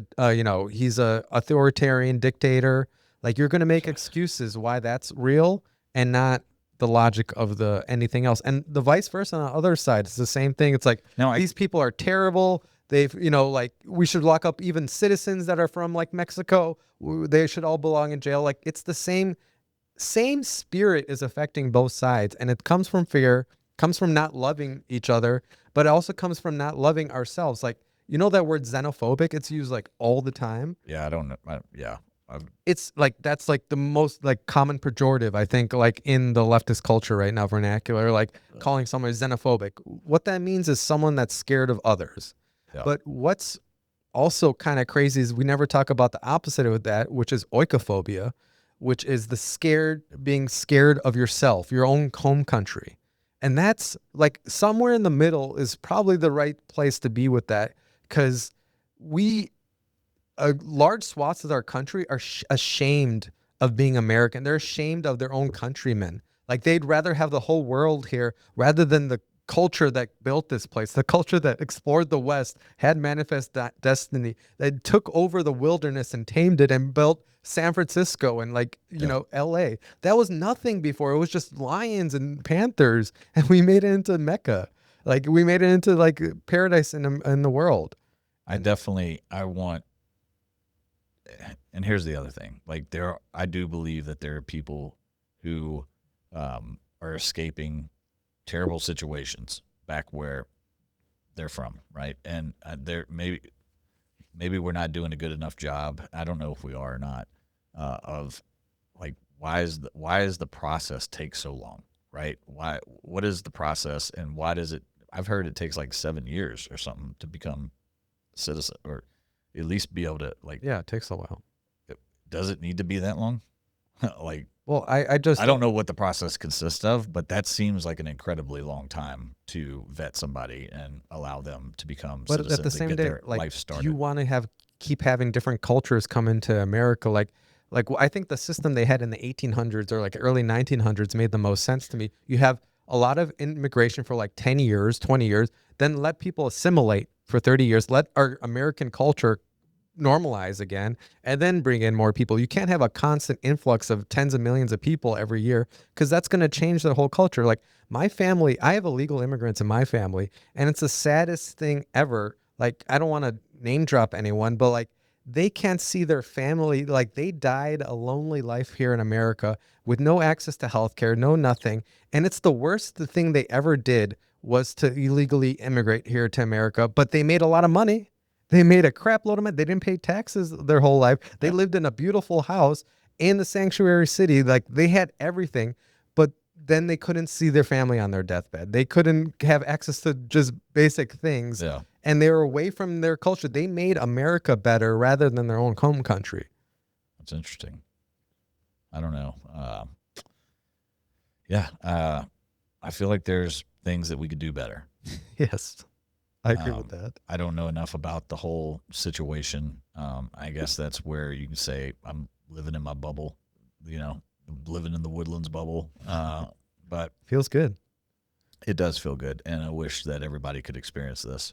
he's a authoritarian dictator, like you're going to make excuses why that's real and not the logic of the anything else. And the vice versa on the other side, it's the same thing. It's like Now I these people are terrible. They've, like we should lock up even citizens that are from like Mexico. They should all belong in jail. Like it's the same spirit is affecting both sides, and it comes from fear, comes from not loving each other, but it also comes from not loving ourselves. Like that word xenophobic, it's used like all the time. yeah I don't know. Yeah. I've, It's like that's like the most like common pejorative I think like in the leftist culture right now, vernacular, like calling someone xenophobic. What that means is someone that's scared of others. yeah. But what's also kind of crazy is we never talk about the opposite of that, which is oikophobia, which is being scared of yourself, your own home country. And that's like somewhere in the middle is probably the right place to be with that, because we, large swaths of our country are ashamed of being American. They're ashamed of their own countrymen. Like they'd rather have the whole world here rather than the culture that built this place, the culture that explored the West, had manifest destiny, that took over the wilderness and tamed it and built San Francisco and like, Yeah. LA. That was nothing before. It was just lions and panthers, and we made it into Mecca. Like we made it into like paradise in the world. I want, and here's the other thing. Like I do believe that there are people who are escaping terrible situations back where they're from, right? And there maybe we're not doing a good enough job. I don't know if we are or not. Of like why is the process take so long, right? What is the process and why does it? I've heard it takes like 7 years or something to become a citizen or at least be able to like. Yeah, it takes a while. Does it need to be that long? Like, Well, I just I don't know what the process consists of, but that seems like an incredibly long time to vet somebody and allow them to become but at the citizens and same get day, their like, life do you started. want to keep having different cultures come into America? Like I think the system they had in the 1800s or like early 1900s made the most sense to me. You have a lot of immigration for like 10 years, 20 years, then let people assimilate for 30 years, let our American culture normalize again, and then bring in more people. You can't have a constant influx of tens of millions of people every year, because that's going to change the whole culture. Like my family, I have illegal immigrants in my family, and it's the saddest thing ever. Like I don't want to name drop anyone, but like they can't see their family. Like they died a lonely life here in America with no access to healthcare, no nothing. And it's the worst thing they ever did was to illegally immigrate here to America, but they made a lot of money. They made a crap load of money. They didn't pay taxes their whole life. They Yeah. lived in a beautiful house in the sanctuary city. Like they had everything, but then they couldn't see their family on their deathbed. They couldn't have access to just basic things. Yeah. And they were away from their culture. They made America better rather than their own home country. That's interesting. I don't know. Yeah. I feel like there's things that we could do better. Yes, I agree with Um, that. I don't know enough about the whole situation. I guess that's where you can say I'm living in my bubble, you know, living in the woodlands bubble. But Feels good. it does feel good, and I wish that everybody could experience this.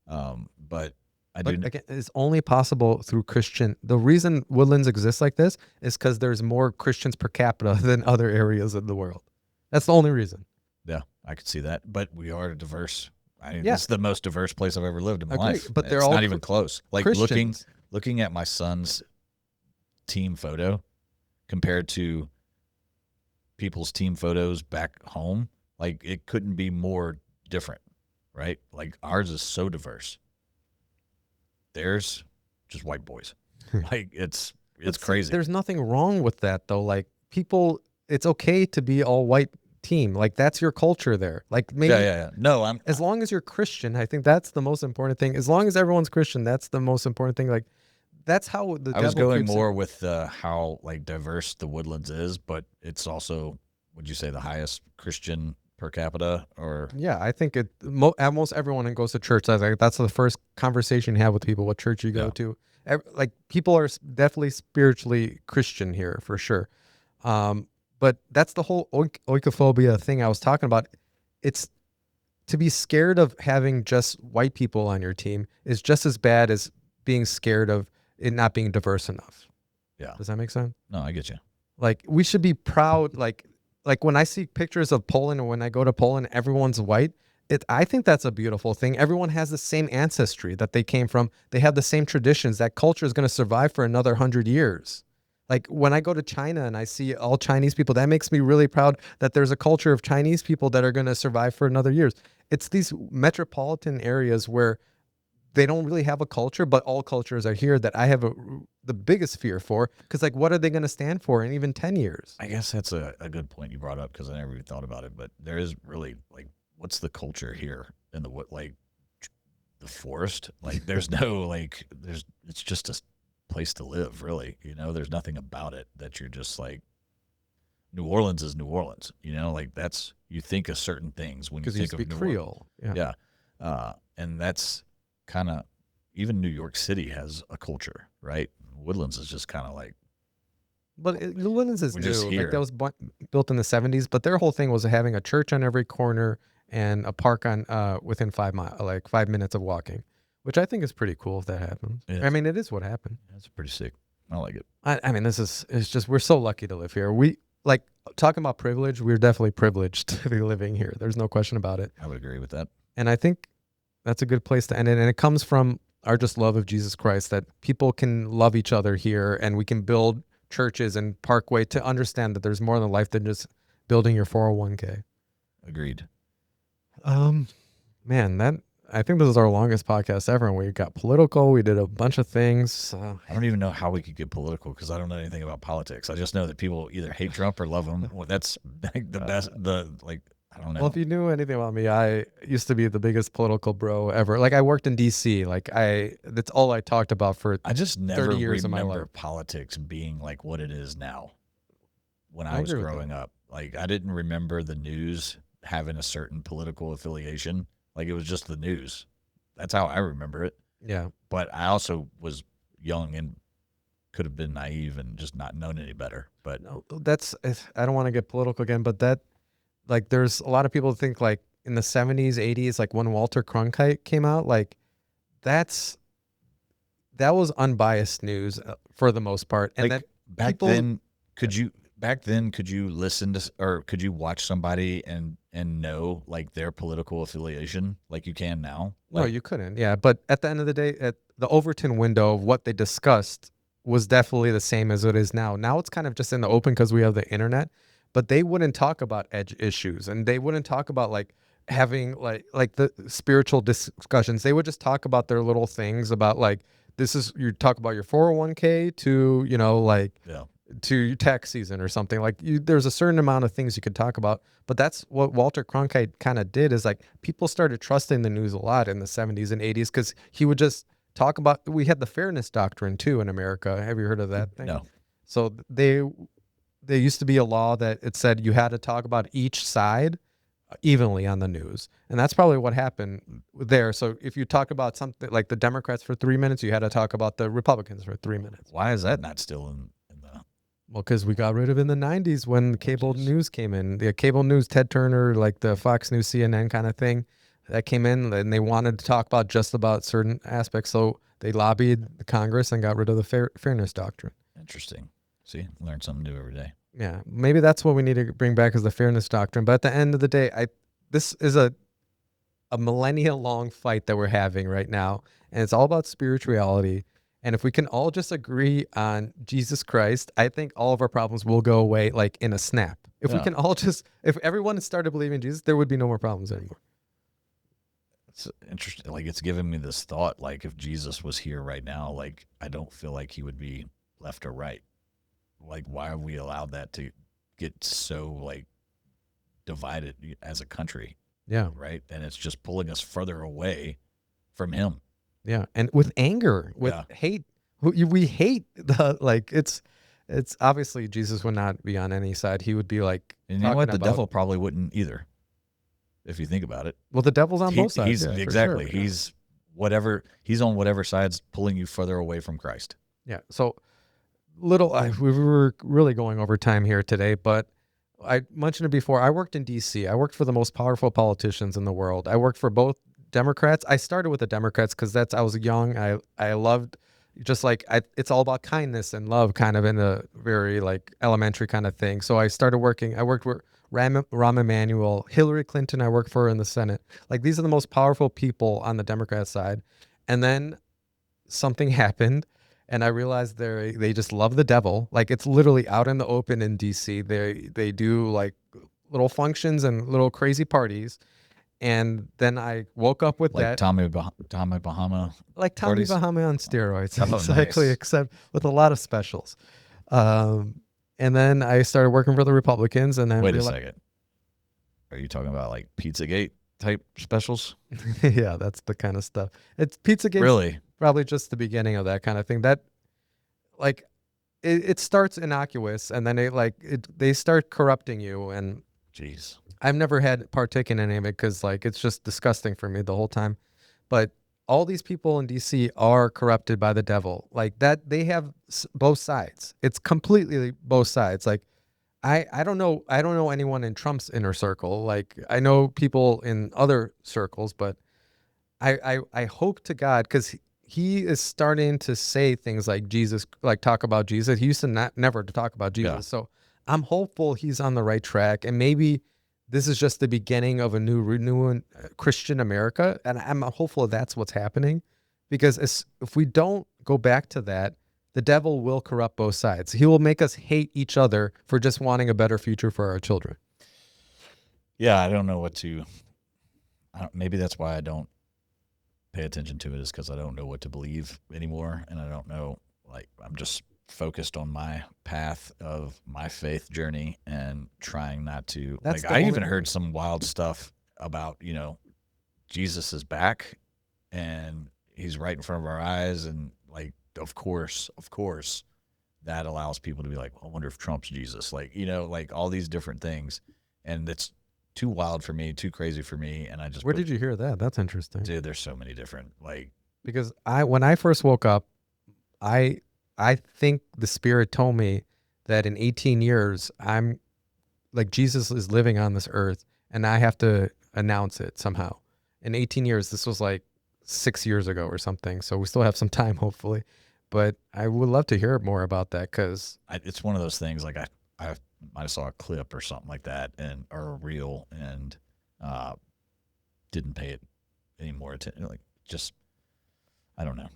But I do. But again, it's only possible through Christian. The reason Woodlands exists like this is because there's more Christians per capita than other areas of the world. That's the only reason. Yeah, I could see that. But we are diverse. I mean, Yeah, this is the most diverse place I've ever lived in my agree. life. But they're It's all not even close. Like Christians. looking at my son's team photo compared to people's team photos back home, like it couldn't be more different, right? Like ours is so diverse. Theirs just white boys. Like it's But see, crazy. there's nothing wrong with that though. Like people, it's okay to be all white team. Like that's your culture there. Like Yeah, maybe yeah, yeah. No, as long as you're Christian, I think that's the most important thing. As long as everyone's Christian, that's the most important thing. Like that's how the I was devil going creeps in. more with how like diverse the Woodlands is, but it's also, would you say, the highest Christian per capita, or Yeah, I think almost everyone that goes to church. That's the first conversation you have with people. What church you go yeah, to? Like people are definitely spiritually Christian here for sure. Um, but that's the whole oikophobia thing I was talking about. It's to be scared of having just white people on your team is just as bad as being scared of it not being diverse enough. yeah. Does that make sense? No, I get you. Like we should be proud. Like when I see pictures of Poland or when I go to Poland, everyone's white. I think that's a beautiful thing. Everyone has the same ancestry that they came from. They have the same traditions. That culture is going to survive for another 100 years. Like when I go to China and I see all Chinese people, that makes me really proud that there's a culture of Chinese people that are going to survive for another years. It's these metropolitan areas where they don't really have a culture, but all cultures are here that I have the biggest fear for. Because, like, what are they going to stand for in even 10 years? I guess that's a good point you brought up, because I never even thought about it. But there is really, like, what's the culture here in the what, like, the forest? Like, there's no, like, it's just a place to live, really. There's nothing about it that you're just like, New Orleans is New Orleans. Like, that's, you think of certain things when you Because you think of speak New Orleans. Creole. Yeah. Yeah. And that's kind of, even New York City has a culture, right? Woodlands is just kind of like, But New Orleans is we're just new. Like, that here. was built in the 70s, but their whole thing was having a church on every corner and a park on within 5 miles, like 5 minutes of walking, which I think is pretty cool if that happens. I It's, mean, it is what happened. it's pretty sick. I like it. I mean, it's just, we're so lucky to live here. We, like, talking about privilege, we're definitely privileged to be living here. There's no question about it. I would agree with that. And I think that's a good place to end it. And it comes from our just love of Jesus Christ, that people can love each other here and we can build churches and Parkway to understand that there's more than life than just building your 401k. Agreed. Man, I think this is our longest podcast ever. And we got political. We did a bunch of things. I don't even know how we could get political, because I don't know anything about politics. I just know that people either hate Trump or love him. Well, that's like the best. I don't know. Well, if you knew anything about me, I used to be the biggest political bro ever. Like I worked in DC. That's all I talked about for I just 30 never years of my remember life. politics being like what it is now. When I I was agree with growing up, like, I didn't remember the news having a certain political affiliation. Like, it was just the news. That's how I remember it. Yeah. But I also was young and could have been naive and just not known any better. But No, I don't want to get political again, but like there's a lot of people think like in the 70s, 80s, like when Walter Cronkite came out, like that was unbiased news for the most part. And like that back people, then, could you listen to, or could you watch somebody and know like their political affiliation like you can now? no, Like, you couldn't. Yeah. But at the end of the day, at the Overton window of what they discussed was definitely the same as it is now. Now it's kind of just in the open because we have the internet, but they wouldn't talk about edge issues and they wouldn't talk about like having like the spiritual discussions. They would just talk about their little things about like, you talk about your 401k to, like yeah, to your tax season or something. Like there's a certain amount of things you could talk about, but that's what Walter Cronkite kind of did, is like people started trusting the news a lot in the 70s and 80s because he would just talk about, we had the fairness doctrine too in America. Have you heard of that thing? no, So there used to be a law that it said you had to talk about each side evenly on the news. And that's probably what happened there. So if you talk about something like the Democrats for 3 minutes, you had to talk about the Republicans for 3 minutes. why is that not still in the? Well, because we got rid of it in the 90s when cable geez. news came in. The cable news, Ted Turner, like the Fox News, CNN kind of thing, that came in and they wanted to talk about just about certain aspects. So they lobbied the Congress and got rid of the fairness doctrine. Interesting. See, learn something new every day. Yeah, maybe that's what we need to bring back is the fairness doctrine. But at the end of the day, this is a millennia long fight that we're having right now, and it's all about spirituality. And if we can all just agree on Jesus Christ, I think all of our problems will go away like in a snap. If we Yeah. can all if everyone started believing in Jesus, there would be no more problems anymore. It's interesting. Like, it's giving me this thought. Like, if Jesus was here right now, like, I don't feel like he would be left or right. Like, why have we allowed that to get so like divided as a country, Yeah. right? And it's just pulling us further away from Him. Yeah. And with anger, with Yeah. hate, we hate the, like, it's obviously Jesus would not be on any side. He would be like And you know talking what? The about, devil probably wouldn't either, if you think about it. well, the devil's on both sides. He's Yeah, for sure. exactly. Yeah. He's on whatever side's pulling you further away from Christ. Yeah. So we were really going over time here today, but I mentioned it before. I worked in DC. I worked for the most powerful politicians in the world. I worked for both Democrats. I started with the Democrats because I was young. I loved, just like, it's all about kindness and love, kind of in a very like elementary kind of thing. So I started working. I worked with Rahm Emanuel, Hillary Clinton. I worked for in the Senate. Like, these are the most powerful people on the Democrat side. And then something happened, and I realized they just love the devil. Like, it's literally out in the open in DC. They do like little functions and little crazy parties. And then I woke up with Like that, Tommy Bahama like Tommy parties. Bahama on steroids, Oh, exactly, nice. except with a lot of specials. And then I started working for the Republicans, and then Wait a second. Are you talking about like Pizzagate type specials? yeah, that's the kind of stuff. It's Pizzagate. Really? Probably just the beginning of that kind of thing. That, like, it starts innocuous, and then they start corrupting you. And Jeez. I've never had partake in any of it because, like, it's just disgusting for me the whole time. But all these people in DC are corrupted by the devil. Like that, they have both sides. It's completely both sides. Like, I don't know anyone in Trump's inner circle. Like, I know people in other circles, but I hope to God, because he is starting to say things like Jesus, like talk about Jesus. He used to never to talk about Jesus. Yeah. So I'm hopeful he's on the right track, and maybe this is just the beginning of a new renewing Christian America. And I'm hopeful that's what's happening, because if we don't go back to that, the devil will corrupt both sides. He will make us hate each other for just wanting a better future for our children. Yeah, I don't know what to. Maybe that's why I don't pay attention to it, is because I don't know what to believe anymore, and I don't know. Like, I'm just focused on my path of my faith journey and trying not to. That's Like, the I only even way. heard some wild stuff about Jesus is back and he's right in front of our eyes, and like, of course, that allows people to be like, I wonder if Trump's Jesus, like, like all these different things, and it's too wild for me, too crazy for me, and I just Where did you hear that? That's interesting. dude, there's so many different, like, Because when I first woke up, I I think the Spirit told me that in 18 years, I'm like, Jesus is living on this earth, and I have to announce it somehow. In 18 years, this was like 6 years ago or something. So we still have some time, hopefully. But I would love to hear more about that, because it's one of those things. Like, I might have saw a clip or something like that, or a reel, and uh, didn't pay it any more attention. Like, just, I don't know.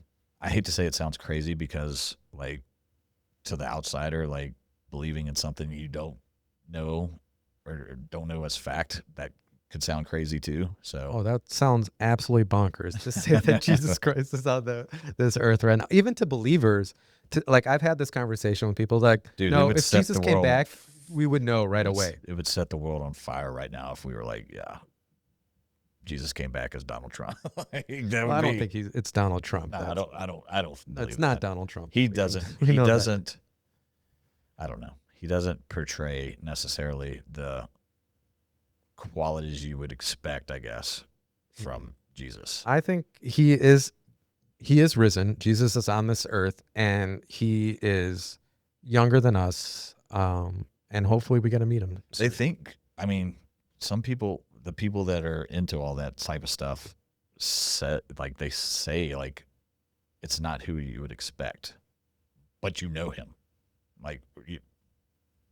I hate to say it sounds crazy, because like, to the outsider, like, believing in something you don't know or don't know as fact, that could sound crazy too. So, oh, that sounds absolutely bonkers to say that Jesus Christ is on this earth right now. Even to believers, like, I've had this conversation with people like, dude, it no, would if set Jesus the came world. back, we would know right away. It would set the world on fire right now if we were like, yeah, Jesus came back as Donald Trump. Like, that Well, would I don't be. think it's Donald Trump. No, I don't believe It's not that. Donald Trump. He doesn't. We He know that. doesn't. I don't know. He doesn't portray necessarily the qualities you would expect, I guess, from Jesus. I think he is risen. Jesus is on this earth, and he is younger than us. And hopefully we get to meet him. They think. I mean, some people, the people that are into all that type of stuff, they say like, it's not who you would expect, but you know him. Like,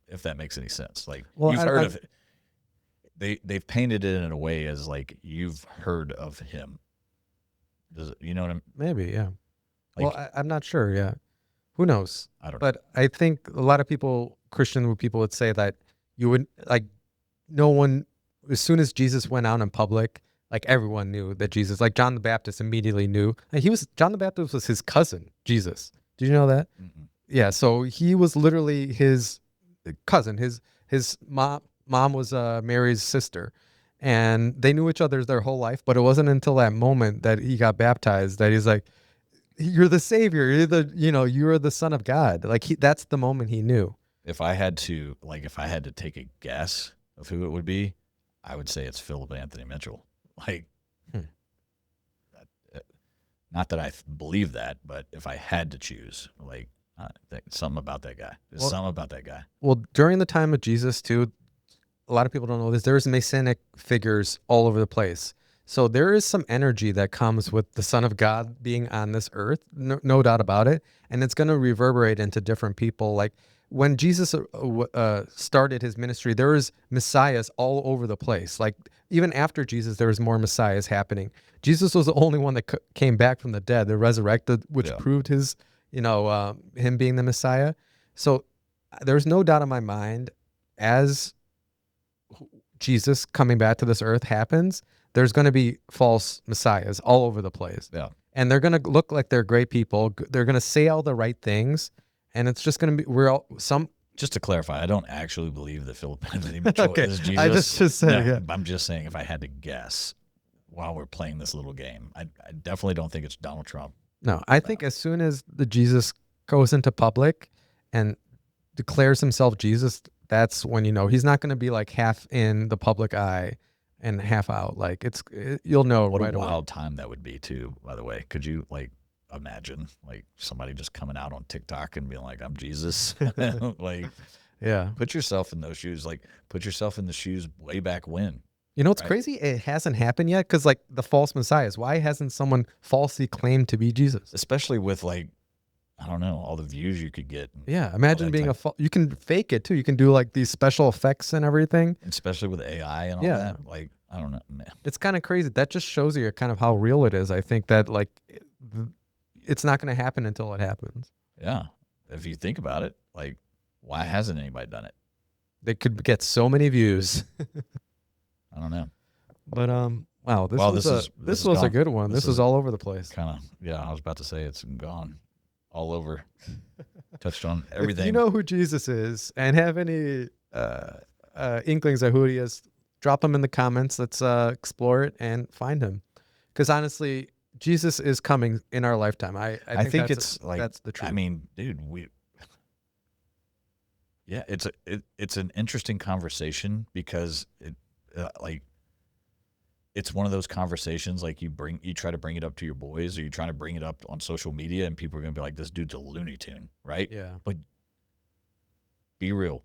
if that makes any sense. Like, Well, you've heard of it. They've painted it in a way as like, you've heard of him. Does it, you know what I'm? Maybe, yeah. Like, Well, I'm not sure. Yeah, who knows? I don't know. But I think a lot of people, Christian people, would say that you would, like, no one, as soon as Jesus went out in public, like, everyone knew that Jesus, like John the Baptist immediately knew. And John the Baptist was his cousin, Jesus. Did you know that? Mm-mm. Yeah. So he was literally his cousin. His mom was Mary's sister, and they knew each other their whole life. But it wasn't until that moment that he got baptized that he's like, "You're the savior. You're the you're the son of God." Like that's the moment he knew. If I had to take a guess of who it would be, I would say it's Philip Anthony Mitchell. Like, Hmm. not that I believe that, but if I had to choose, like, something about that guy. There's something about that guy. Well, during the time of Jesus too, a lot of people don't know this. There's Masonic figures all over the place. So there is some energy that comes with the Son of God being on this earth, no doubt about it, and it's going to reverberate into different people. Like when Jesus started his ministry, there was messiahs all over the place. Like even after Jesus, there was more messiahs happening. Jesus was the only one that came back from the dead, the resurrected, which proved his, him being the Messiah. So there's no doubt in my mind, as Jesus coming back to this earth happens, there's going to be false messiahs all over the place. Yeah. And they're going to look like they're great people. They're going to say all the right things. And it's just going to be, Just to clarify, I don't actually believe that Philip Anthony Mitchell is Jesus. I just said, no, I'm just saying if I had to guess while we're playing this little game, I definitely don't think it's Donald Trump. No, I think as soon as the Jesus goes into public and declares himself Jesus, that's when he's not going to be like half in the public eye and half out. Like you'll know what right a away. Wild time that would be too. By the way, could you imagine somebody just coming out on TikTok and being like, "I'm Jesus"? Yeah. Put yourself in those shoes. Put yourself in the shoes way back when. It's crazy. It hasn't happened yet because the false messiahs. Why hasn't someone falsely claimed to be Jesus? Especially with I don't know, all the views you could get. Yeah, imagine being you can fake it too. You can do these special effects and everything. Especially with AI and all that. I don't know, man. It's kind of crazy. That just shows you kind of how real it is. I think that it's not going to happen until it happens. Yeah. If you think about it, why hasn't anybody done it? They could get so many views. I don't know. But wow, this was a good one. This is all over the place. Kind of, yeah, I was about to say it's gone all over. Touched on everything. If you know who Jesus is and have any inklings of who he is, drop them in the comments. Let's explore it and find him. Because honestly, Jesus is coming in our lifetime. I think that's the truth. I mean, dude, it's an interesting conversation because it's one of those conversations you try to bring it up to your boys or you're trying to bring it up on social media and people are going to be like, this dude's a Looney Tune, right? Yeah. But be real.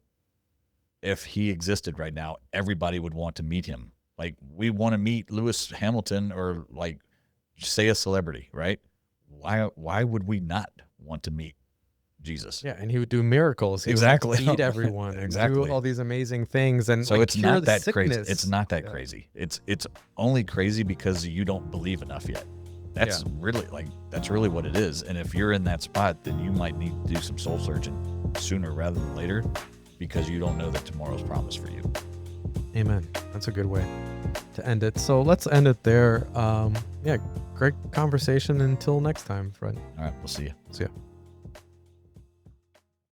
If he existed right now, everybody would want to meet him. We want to meet Lewis Hamilton or say a celebrity, right? Why would we not want to meet Jesus? Yeah, and he would do miracles. He exactly. would feed everyone. Exactly. And do all these amazing things. And so it's not that sickness. crazy. It's not that crazy. It's only crazy because you don't believe enough yet. That's really that's really what it is. And if you're in that spot, then you might need to do some soul searching sooner rather than later because you don't know that tomorrow's promised for you. Amen. That's a good way to end it. So let's end it there. Great conversation. Until next time, Fred. All right, we'll see you. See ya.